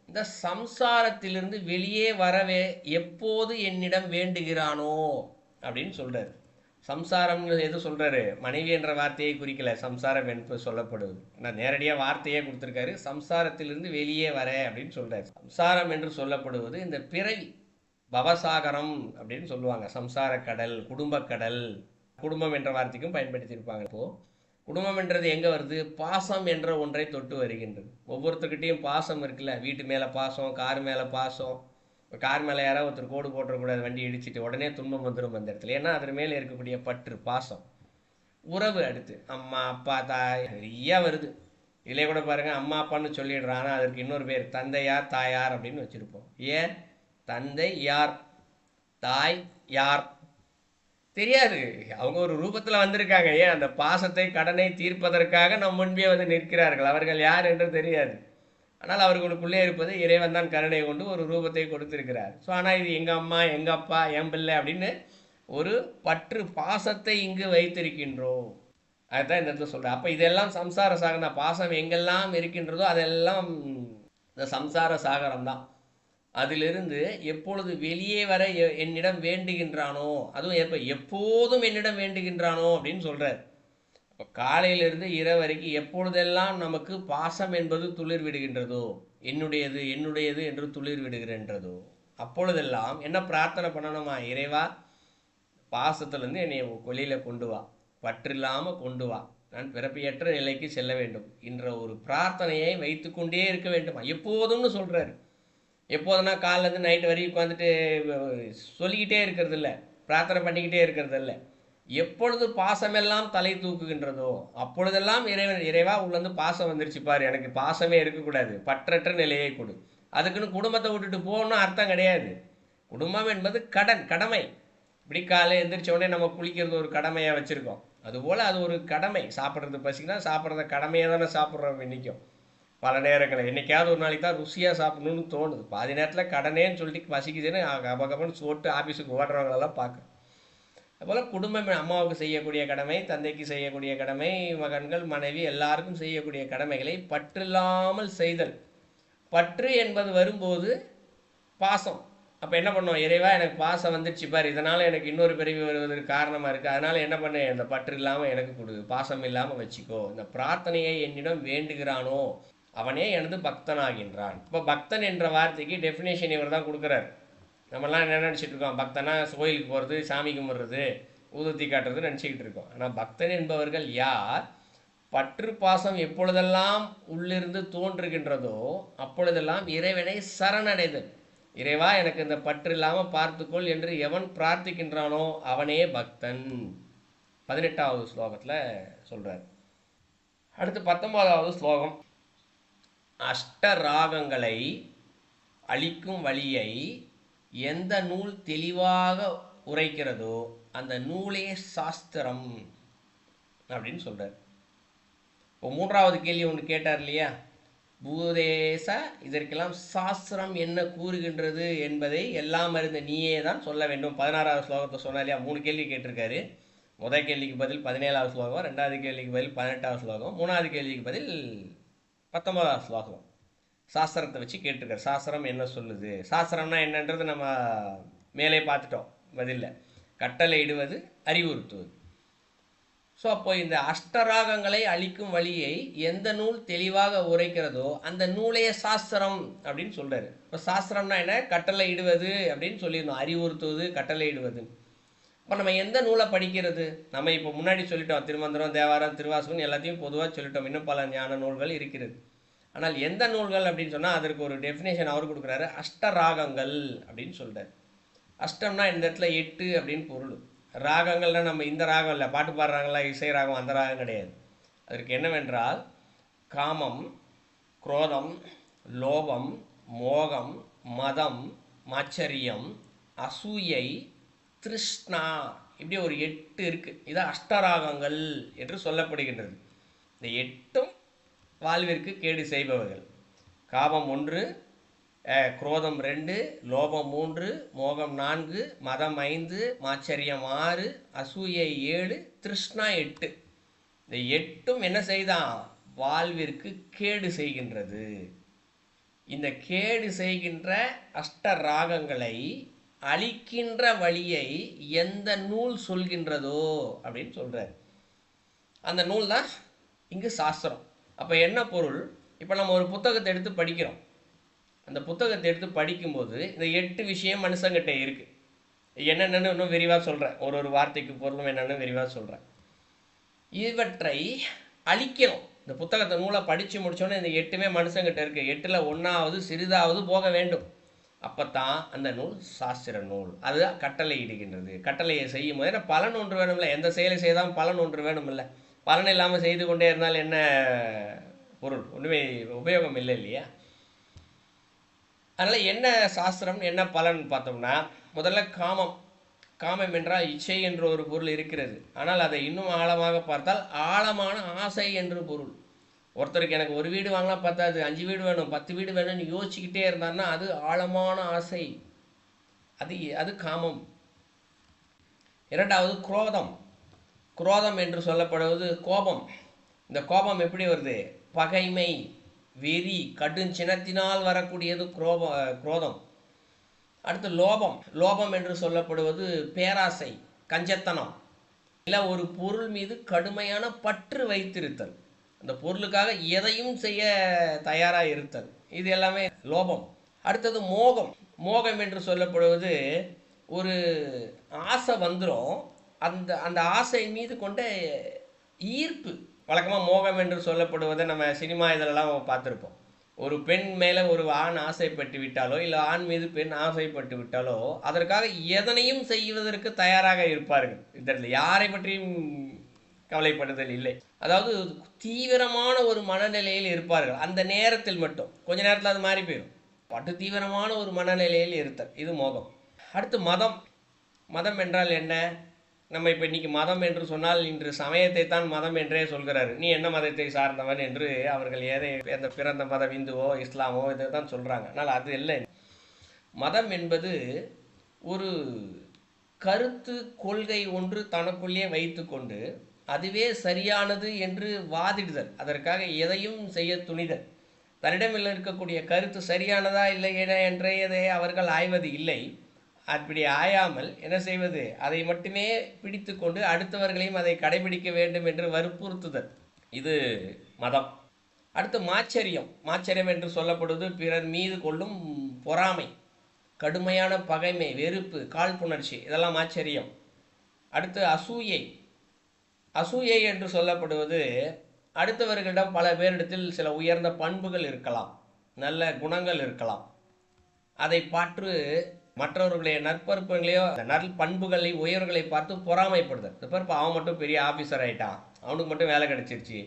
இந்த சம்சாரத்திலிருந்து வெளியே வரவே எப்போது என்னிடம் வேண்டுகிறானோ அப்படின்னு சொல்றாரு. சம்சாரம் எது சொல்றாரு? மனைவி என்ற வார்த்தையை குறிக்கல, சம்சாரம் என்று சொல்லப்படுவது. நான் நேரடியாக வார்த்தையே கொடுத்துருக்காரு. சம்சாரத்திலிருந்து வெளியே வர அப்படின்னு சொல்றாரு. சம்சாரம் என்று சொல்லப்படுவது இந்த பிறவி பவசாகரம் அப்படின்னு சொல்லுவாங்க. சம்சார கடல், குடும்ப கடல். குடும்பம் என்ற வார்த்தைக்கும் பயன்படுத்தியிருப்பாங்க. இப்போ குடும்பம் என்றது எங்கே வருது? பாசம் என்ற ஒன்றை தொட்டு வருகின்றது. ஒவ்வொருத்தர்கிட்டையும் பாசம் இருக்குல்ல. வீட்டு மேலே பாசம், கார் மேலே பாசம். கார் மேலே யாராவது ஒருத்தர் கோடு போட்டக்கூடாது, வண்டி இடிச்சிட்டு உடனே துன்பம் வந்துடும் அந்த இடத்துல. ஏன்னா அதன் மேலே இருக்கக்கூடிய பற்று, பாசம். உறவு அடுத்து அம்மா அப்பா தாய் நிறையா வருது. இதிலே கூட பாருங்கள், அம்மா அப்பான்னு சொல்லிடுறான், ஆனால் அதற்கு இன்னொரு பேர் தந்தையார் தாயார் அப்படின்னு வச்சுருப்போம். ஏன்? தந்தை யார், தாய் யார் தெரியாது. அவங்க ஒரு ரூபத்தில் வந்திருக்காங்க. ஏன்? அந்த பாசத்தை கடனை தீர்ப்பதற்காக நம் முன்பே வந்து நிற்கிறார்கள். அவர்கள் யார் என்று தெரியாது. ஆனால் அவர்களுக்குள்ளே இருப்பது இறைவன் தான் கருணை கொண்டு ஒரு ரூபத்தை கொடுத்திருக்கிறார். ஸோ ஆனால் இது எங்கள் அம்மா, எங்கள் அப்பா, என் பிள்ளை அப்படின்னு ஒரு பற்று பாசத்தை இங்கு வைத்திருக்கின்றோம். அதுதான் இந்த இடத்துல சொல்கிறேன். அப்போ இதெல்லாம் சம்சார சாகரம் தான். பாசம் எங்கெல்லாம் இருக்கின்றதோ அதெல்லாம் இந்த சம்சார சாகரம் தான். அதிலிருந்து எப்பொழுது வெளியே வர என்னிடம் வேண்டுகின்றானோ, அதுவும் எப்போதும் என்னிடம் வேண்டுகின்றானோ அப்படின்னு சொல்கிறார். இப்போ காலையிலிருந்து இரவு வரைக்கும் எப்பொழுதெல்லாம் நமக்கு பாசம் என்பது துளிர் விடுகின்றதோ, என்னுடையது என்னுடையது என்று துளிர் விடுகின்றதோ, அப்பொழுதெல்லாம் என்ன பிரார்த்தனை பண்ணணுமா? இறைவா, பாசத்துலேருந்து என்னை வெளியில் கொண்டு வா, பற்றில்லாமல் கொண்டு வா, நான் பிறப்பியற்ற நிலைக்கு செல்ல வேண்டும் என்ற ஒரு பிரார்த்தனையை வைத்து கொண்டே இருக்க வேண்டுமா எப்போதும்னு சொல்கிறாரு. எப்போதுனா காலிலேருந்து நைட்டு வரைக்கும் உட்காந்துட்டு சொல்லிக்கிட்டே இருக்கிறது இல்லை, பிரார்த்தனை பண்ணிக்கிட்டே இருக்கிறது இல்லை. எப்பொழுது பாசமெல்லாம் தலை தூக்குகின்றதோ அப்பொழுதெல்லாம் இறைவா உள்ளேருந்து பாசம் வந்துருச்சு பாரு, எனக்கு பாசமே இருக்கக்கூடாது, பற்றற்ற நிலையை கொடு. அதுக்குன்னு குடும்பத்தை விட்டுட்டு போகணும்னு அர்த்தம் கிடையாது. குடும்பம் என்பது கடமை. இப்படி காலை எந்திரிச்ச உடனே நம்ம குளிக்கிறது ஒரு கடமையாக வச்சுருக்கோம். அதுபோல் அது ஒரு கடமை. சாப்பிட்றது பசிக்குன்னா சாப்பிட்றத கடமையாக தானே சாப்பிட்றோம். இன்றைக்கும் பல நேரங்களில் என்றைக்காவது ஒரு நாளைக்கு தான் ருசியாக சாப்பிடணும்னு தோணுது. பாதி நேரத்தில் கடனேன்னு சொல்லிட்டு பசிக்குதுன்னு கபகபன்னு சோட்டு ஆஃபீஸுக்கு ஓடுறவங்களெல்லாம் பார்க்க. அதுபோல் குடும்பம் அம்மாவுக்கு செய்யக்கூடிய கடமை, தந்தைக்கு செய்யக்கூடிய கடமை, மகன்கள் மனைவி எல்லாருக்கும் செய்யக்கூடிய கடமைகளை பற்றில்லாமல் செய்தல். பற்று என்பது வரும்போது பாசம். அப்போ என்ன பண்ணோம்? இறைவா, எனக்கு பாசம் வந்துடுச்சு பாரு, இதனால் எனக்கு இன்னொரு பிறவி வருவதற்கு காரணமாக இருக்குது, அதனால் என்ன பண்ண, இந்த பற்று இல்லாமல் எனக்கு கொடு, பாசம் இல்லாமல் வச்சுக்கோ. இந்த பிரார்த்தனையை என்னிடம் வேண்டுகிறானோ அவனே எனது பக்தனாகின்றான். இப்போ பக்தன் என்ற வார்த்தைக்கு டெஃபினேஷன் இவர் தான் கொடுக்குறார். நம்மலாம் என்ன நினச்சிட்டு இருக்கோம்? பக்தனா கோயிலுக்கு போகிறது, சாமி கும்பிட்றது, ஊதுத்தி காட்டுறது நினச்சிக்கிட்டு இருக்கோம். ஆனால் பக்தன் என்பவர்கள் யார்? பற்று பாசம் எப்பொழுதெல்லாம் உள்ளிருந்து தோன்றுகின்றதோ அப்பொழுதெல்லாம் இறைவனை சரணடைதல். இறைவா, எனக்கு இந்த பற்று இல்லாமல் பார்த்துக்கொள் என்று எவன் பிரார்த்திக்கின்றானோ அவனே பக்தன். 18வது ஸ்லோகத்தில் சொல்கிறார். அடுத்து 19வது ஸ்லோகம். அஷ்டராகங்களை அளிக்கும் வழியை எந்த நூல் தெளிவாக உரைக்கிறதோ அந்த நூலே சாஸ்திரம் அப்படின்னு சொல்கிறார். இப்போ 3வது கேள்வி ஒன்று கேட்டார் இல்லையா? பூதேச, இதற்கெல்லாம் சாஸ்திரம் என்ன கூறுகின்றது என்பதை எல்லாம் அறிந்த நீயே தான் சொல்ல வேண்டும். 16வது ஸ்லோகத்தை சொன்னார் இல்லையா? 3 கேள்வி கேட்டிருக்காரு. முதல் கேள்விக்கு பதில் 17வது ஸ்லோகம், 2வது கேள்விக்கு பதில் 18வது ஸ்லோகம், 3வது கேள்விக்கு பதில் 19வது ஸ்லோகம். சாஸ்திரத்தை வச்சு கேட்டிருக்காரு. சாஸ்திரம் என்ன சொல்லுது? சாஸ்திரம்னா என்னன்றது நம்ம மேலே பார்த்துட்டோம். பதில்ல. கட்டளையிடுவது, அறிவுறுத்துவது. ஸோ அப்போ இந்த அஷ்டராகங்களை அளிக்கும் வழியை எந்த நூல் தெளிவாக உரைக்கிறதோ அந்த நூலையே சாஸ்திரம் அப்படின்னு சொல்றாரு. இப்போ சாஸ்திரம்னா என்ன? கட்டளை இடுவது அப்படின்னு சொல்லிடணும். அறிவுறுத்துவது, கட்டளை இடுவது. இப்போ நம்ம எந்த நூலை படிக்கிறது? நம்ம இப்போ முன்னாடி சொல்லிட்டோம், திருமந்திரம், தேவாரம், திருவாசகம் எல்லாத்தையும் பொதுவாக சொல்லிட்டோம். இன்னும் பல ஞான நூல்கள் இருக்கிறது. ஆனால் எந்த நூல்கள் அப்படின்னு சொன்னால் அதற்கு ஒரு டெஃபினேஷன் அவர் கொடுக்குறாரு. அஷ்டராகங்கள் அப்படின்னு சொல்கிறார். அஷ்டம்னா இந்த இடத்துல 8 அப்படின்னு பொருள். ராகங்கள்னால் நம்ம இந்த ராகம் இல்லை, பாட்டு பாடுறாங்களா இசை ராகம், அந்த ராகம் கிடையாது. அதற்கு என்னவென்றால் காமம், குரோதம், லோபம், மோகம், மதம், மாச்சரியம், அசூயை, திருஷ்ணா, இப்படி ஒரு 8 இருக்குது. இது அஷ்டராகங்கள் என்று சொல்லப்படுகின்றது. இந்த 8ம் வாழ்விற்கு கேடு செய்பவர்கள். காமம் 1, குரோதம் 2, லோபம் 3, மோகம் 4, மதம் 5, மாச்சரியம் 6, அசூயை 7, திருஷ்ணா 8. இந்த 8ம் என்ன செய்தான்? வாழ்விற்கு கேடு செய்கின்றது. இந்த கேடு செய்கின்ற அஷ்டராகங்களை அழிக்கின்ற வழியை எந்த நூல் சொல்கின்றதோ அப்படின்னு சொல்றார். அந்த நூல் தான் இங்கு சாஸ்திரம். அப்போ என்ன பொருள்? இப்போ நம்ம ஒரு புத்தகத்தை எடுத்து படிக்கிறோம். அந்த புத்தகத்தை எடுத்து படிக்கும்போது இந்த 8 விஷயம் மனுஷங்கிட்ட இருக்குது. என்னென்னு இன்னும் விரிவாக சொல்கிறேன். ஒரு வார்த்தைக்கு பொருளும் என்னென்னு விரிவாக சொல்கிறேன். இவற்றை அழிக்கணும். இந்த புத்தகத்தை நூலை படித்து முடித்தோன்னே இந்த 8மே மனுஷங்கிட்ட இருக்குது. 8ல் 1ஆவது சிறிதாவது போக வேண்டும். அப்போ தான் அந்த நூல் சாஸ்திர நூல். அது கட்டளை இடுகின்றது. கட்டளையை செய்யும் போது ஏன்னா பலன் ஒன்று வேணும்ல. எந்த செயலை செய்தாலும் பலன் ஒன்று வேணும் இல்லை. பலன் இல்லாமல் செய்து கொண்டே இருந்தால் என்ன பொருள்? ஒன்றுமே உபயோகம் இல்லை இல்லையா? அதனால் என்ன சாஸ்திரம், என்ன பலன் பார்த்தோம்னா, முதல்ல காமம். காமம் என்றால் இச்சை என்ற ஒரு பொருள் இருக்கிறது. ஆனால் அதை இன்னும் ஆழமாக பார்த்தால் ஆழமான ஆசை என்று பொருள். ஒருத்தருக்கு எனக்கு ஒரு வீடு வாங்கினா பத்தாது, 5 வீடு வேணும், 10 வீடு வேணும்னு யோசிச்சுக்கிட்டே இருந்தார்னா அது ஆழமான ஆசை. அது காமம். இரண்டாவது குரோதம். குரோதம் என்று சொல்லப்படுவது கோபம். இந்த கோபம் எப்படி வருது? பகைமை, வெறி, கடுஞ்சினத்தினால் வரக்கூடியது குரோதம். அடுத்து லோபம். லோபம் என்று சொல்லப்படுவது பேராசை, கஞ்சத்தனம். இல்லை ஒரு பொருள் மீது கடுமையான பற்று வைத்திருத்தல், அந்த பொருளுக்காக எதையும் செய்ய தயாராக இருத்தல், இது எல்லாமே லோபம். அடுத்தது மோகம். மோகம் என்று சொல்லப்படுவது ஒரு ஆசை வந்துடும், அந்த ஆசை மீது கொண்ட ஈர்ப்பு. வழக்கமாக மோகம் என்று சொல்லப்படுவதை நம்ம சினிமா இதிலெல்லாம் பார்த்துருப்போம். ஒரு பெண் மேலே ஒரு ஆண் ஆசைப்பட்டு விட்டாலோ இல்லை ஆண் மீது பெண் ஆசைப்பட்டு விட்டாலோ அதற்காக எதனையும் செய்வதற்கு தயாராக இருப்பார்கள். இதில் யாரை பற்றியும் கவலைப்படுதல் இல்லை. அதாவது தீவிரமான ஒரு மனநிலையில் இருப்பார்கள். அந்த நேரத்தில் மட்டும், கொஞ்ச நேரத்தில் அது மாறி போயிடும். பட்டு தீவிரமான ஒரு மனநிலையில் இருத்தல், இது மோகம். அடுத்து மதம். மதம் என்றால் என்ன? நம்ம இப்போ இன்றைக்கி மதம் என்று சொன்னால் இன்று சமயத்தை தான் மதம் என்றே சொல்கிறாரு. நீ என்ன மதத்தை சார்ந்தவன் என்று அவர்கள் எந்த பிறந்த மதம் இந்துவோ இஸ்லாமோ இதை தான் சொல்கிறாங்க. ஆனால் அது இல்லை. மதம் என்பது ஒரு கருத்து, கொள்கை ஒன்று தனக்குள்ளே வைத்து கொண்டு அதுவே சரியானது என்று வாதிடுதல், அதற்காக எதையும் செய்ய துணிதல். தன்னிடமில் இருக்கக்கூடிய கருத்து சரியானதா இல்லை என்றதை அவர்கள் ஆய்வது இல்லை. அப்படி ஆயாமல் என்ன செய்வது? அதை மட்டுமே பிடித்து கொண்டு அடுத்தவர்களையும் அதை கடைபிடிக்க வேண்டும் என்று வற்புறுத்துதல், இது மதம். அடுத்து மாச்சரியம். மாச்சரியம் என்று சொல்லப்படுவது பிறர் மீது கொள்ளும் பொறாமை, கடுமையான பகைமை, வெறுப்பு, காழ்ப்புணர்ச்சி, இதெல்லாம் மாச்சரியம். அடுத்து அசூயை. அசூயை என்று சொல்லப்படுவது அடுத்தவர்களிடம் பல பேரிடத்தில் சில உயர்ந்த பண்புகள் இருக்கலாம், நல்ல குணங்கள் இருக்கலாம். அதை பார்த்து மற்றவர்களுடைய நற்பண்புகளையோ நற்பண்புகளை உயர்வுகளை பார்த்து பொறாமைப்படுதல். இப்போ அவன் மட்டும் பெரிய ஆஃபீஸர் ஆகிட்டான், அவனுக்கு மட்டும் வேலை கிடைச்சிருச்சு,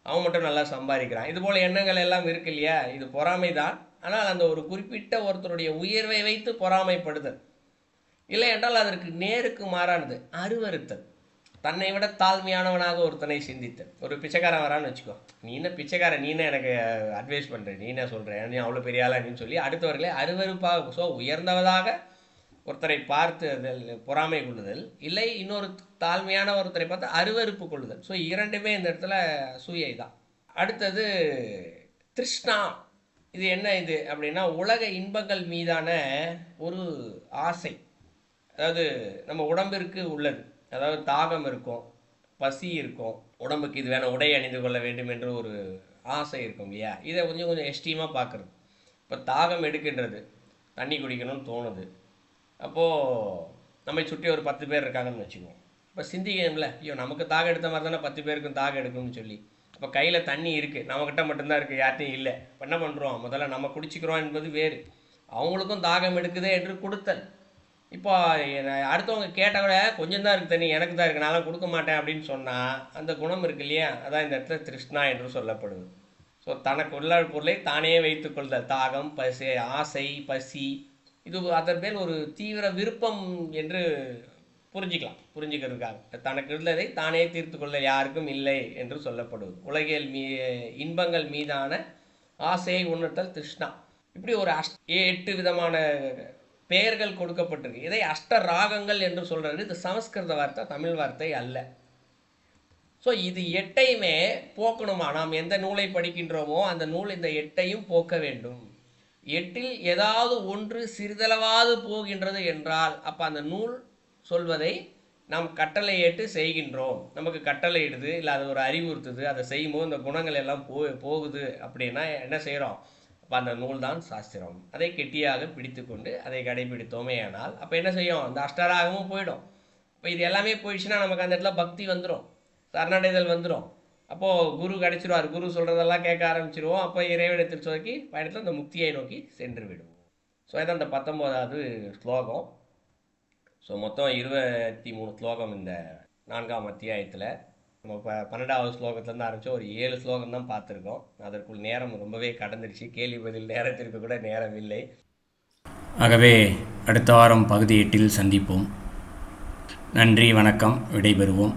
அவன் மட்டும் நல்லா சம்பாதிக்கிறான், இது போல் எண்ணங்கள் எல்லாம் இருக்கு இல்லையா? இது பொறாமை தான். ஆனால் அந்த ஒரு குறிப்பிட்ட ஒருத்தருடைய உயர்வை வைத்து பொறாமைப்படுதல். இல்லை என்றால் அதற்கு நேருக்கு மாறானது அருவருத்தல். தன்னை விட தாழ்மையானவனாக ஒருத்தனை சிந்தித்தல். ஒரு பிச்சைக்காரன் வரான்னு வச்சுக்கோ, நீ என்ன பிச்சைக்காரன், நீ என்ன எனக்கு அட்வைஸ் பண்ணுற, நீ என்ன சொல்கிற, நீ அவ்வளோ பெரிய ஆளா நீன்னு சொல்லி அடுத்தவர்களே அருவருப்பாக, ஸோ உயர்ந்தவதாக ஒருத்தரை பார்த்து அதில் பொறாமை கொள்ளுதல், இல்லை இன்னொரு தாழ்மையான ஒருத்தரை பார்த்து அருவருப்பு கொள்ளுதல். ஸோ இரண்டுமே இந்த இடத்துல சூயை தான். அடுத்தது திருஷ்ணா. இது என்ன இது அப்படின்னா உலக இன்பங்கள் மீதான ஒரு ஆசை. அதாவது நம்ம உடம்பிற்கு உள்ளது. அதாவது தாகம் இருக்கும், பசி இருக்கும், உடம்புக்கு இது வேணும், உடை அணிந்து கொள்ள வேண்டும் என்று ஒரு ஆசை இருக்கும் இல்லையா? இதை கொஞ்சம் கொஞ்சம் எக்ஸ்ட்ரீமாக பார்க்குறது. இப்போ தாகம் எடுக்கின்றது, தண்ணி குடிக்கணும்னு தோணுது. அப்போது நம்மை சுற்றி ஒரு 10 பேர் இருக்காங்கன்னு வச்சுக்குவோம். இப்போ சிந்திக்கணும்ல, ஐயோ நமக்கு தாகம் எடுத்த மாதிரி தானே 10 பேருக்கும் தாகம் எடுக்கும்னு சொல்லி. இப்போ கையில் தண்ணி இருக்குது, நம்மக்கிட்ட மட்டும்தான் இருக்குது, யார்ட்டையும் இல்லை. இப்போ என்ன பண்ணுறோம், முதல்ல நம்ம குடிச்சிக்கிறோம் என்பது வேறு, அவங்களுக்கும் தாகம் எடுக்குதே என்று கொடுத்தல். இப்போ அடுத்தவங்க கேட்டால் கூட கொஞ்சம் தான் இருக்குது தண்ணி, எனக்கு தான் இருக்குது, நான்லாம் கொடுக்க மாட்டேன் அப்படின்னு சொன்னால் அந்த குணம் இருக்கு இல்லையா, அதான் இந்த இடத்துல திருஷ்ணா என்று சொல்லப்படுது. ஸோ தனக்கு உள்ள பொருளை தானே வைத்துக்கொள்தல், தாகம், பசி, ஆசை, பசி, இது அதன் மேல் ஒரு தீவிர விருப்பம் என்று புரிஞ்சுக்கிறதுக்காக தனக்கு உள்ளதை தானே தீர்த்து கொள்ள யாருக்கும் இல்லை என்று சொல்லப்படுவது. உலகியல் இன்பங்கள் மீதான ஆசையை உணர்த்தல் திருஷ்ணா. இப்படி ஒரு 8 விதமான பெயர்கள் கொடுக்கப்பட்டிருக்கு. இதை அஷ்ட ராகங்கள் என்று சொல்கிறது. இது சமஸ்கிருத வார்த்தை, தமிழ் வார்த்தை அல்ல. ஸோ இது 8ஐயுமே போக்கணுமா, நாம் எந்த நூலை படிக்கின்றோமோ அந்த நூல் இந்த 8ஐயும் போக்க வேண்டும். 8இல் ஏதாவது ஒன்று சிறிதளவாது போகின்றது என்றால் அப்போ அந்த நூல் சொல்வதை நாம் கட்டளை ஏற்று செய்கின்றோம். நமக்கு கட்டளை இடுது, இல்லை அது ஒரு அறிவுறுத்துது, அதை செய்யும்போது இந்த குணங்கள் எல்லாம் போகுது அப்படின்னா என்ன செய்கிறோம், அப்போ அந்த நூல் தான் சாஸ்திரம். அதை கெட்டியாக பிடித்து கொண்டு அதை கடைபிடித்தோமே ஆனால் அப்போ என்ன செய்யும், அந்த அஷ்டராகமும் போயிடும். இப்போ இது எல்லாமே போயிடுச்சுன்னா நமக்கு அந்த இடத்துல பக்தி வந்துடும், சரணடைதல் வந்துடும். அப்போது குரு கிடச்சிருவார், குரு சொல்கிறதெல்லாம் கேட்க ஆரம்பிச்சிருவோம். அப்போ இறைவனத்தில் சொல்லி பயணத்தில் அந்த முக்தியை நோக்கி சென்று விடுவோம். ஸோ இதான் அந்த 19வது ஸ்லோகம். ஸோ மொத்தம் 23 ஸ்லோகம் இந்த 4ஆம் அத்தியாயத்தில். நம்ம இப்போ 12வது ஸ்லோகத்துலேருந்து ஆரம்பித்தோம், ஒரு 7 ஸ்லோகம் தான் பார்த்துருக்கோம். அதற்குள் நேரம் ரொம்பவே கடந்துருச்சு, கேள்வி பதில் நேரத்திற்கு கூட நேரம் இல்லை. ஆகவே அடுத்த வாரம் பகுதி 8இல் சந்திப்போம். நன்றி, வணக்கம், விடைபெறுவோம்.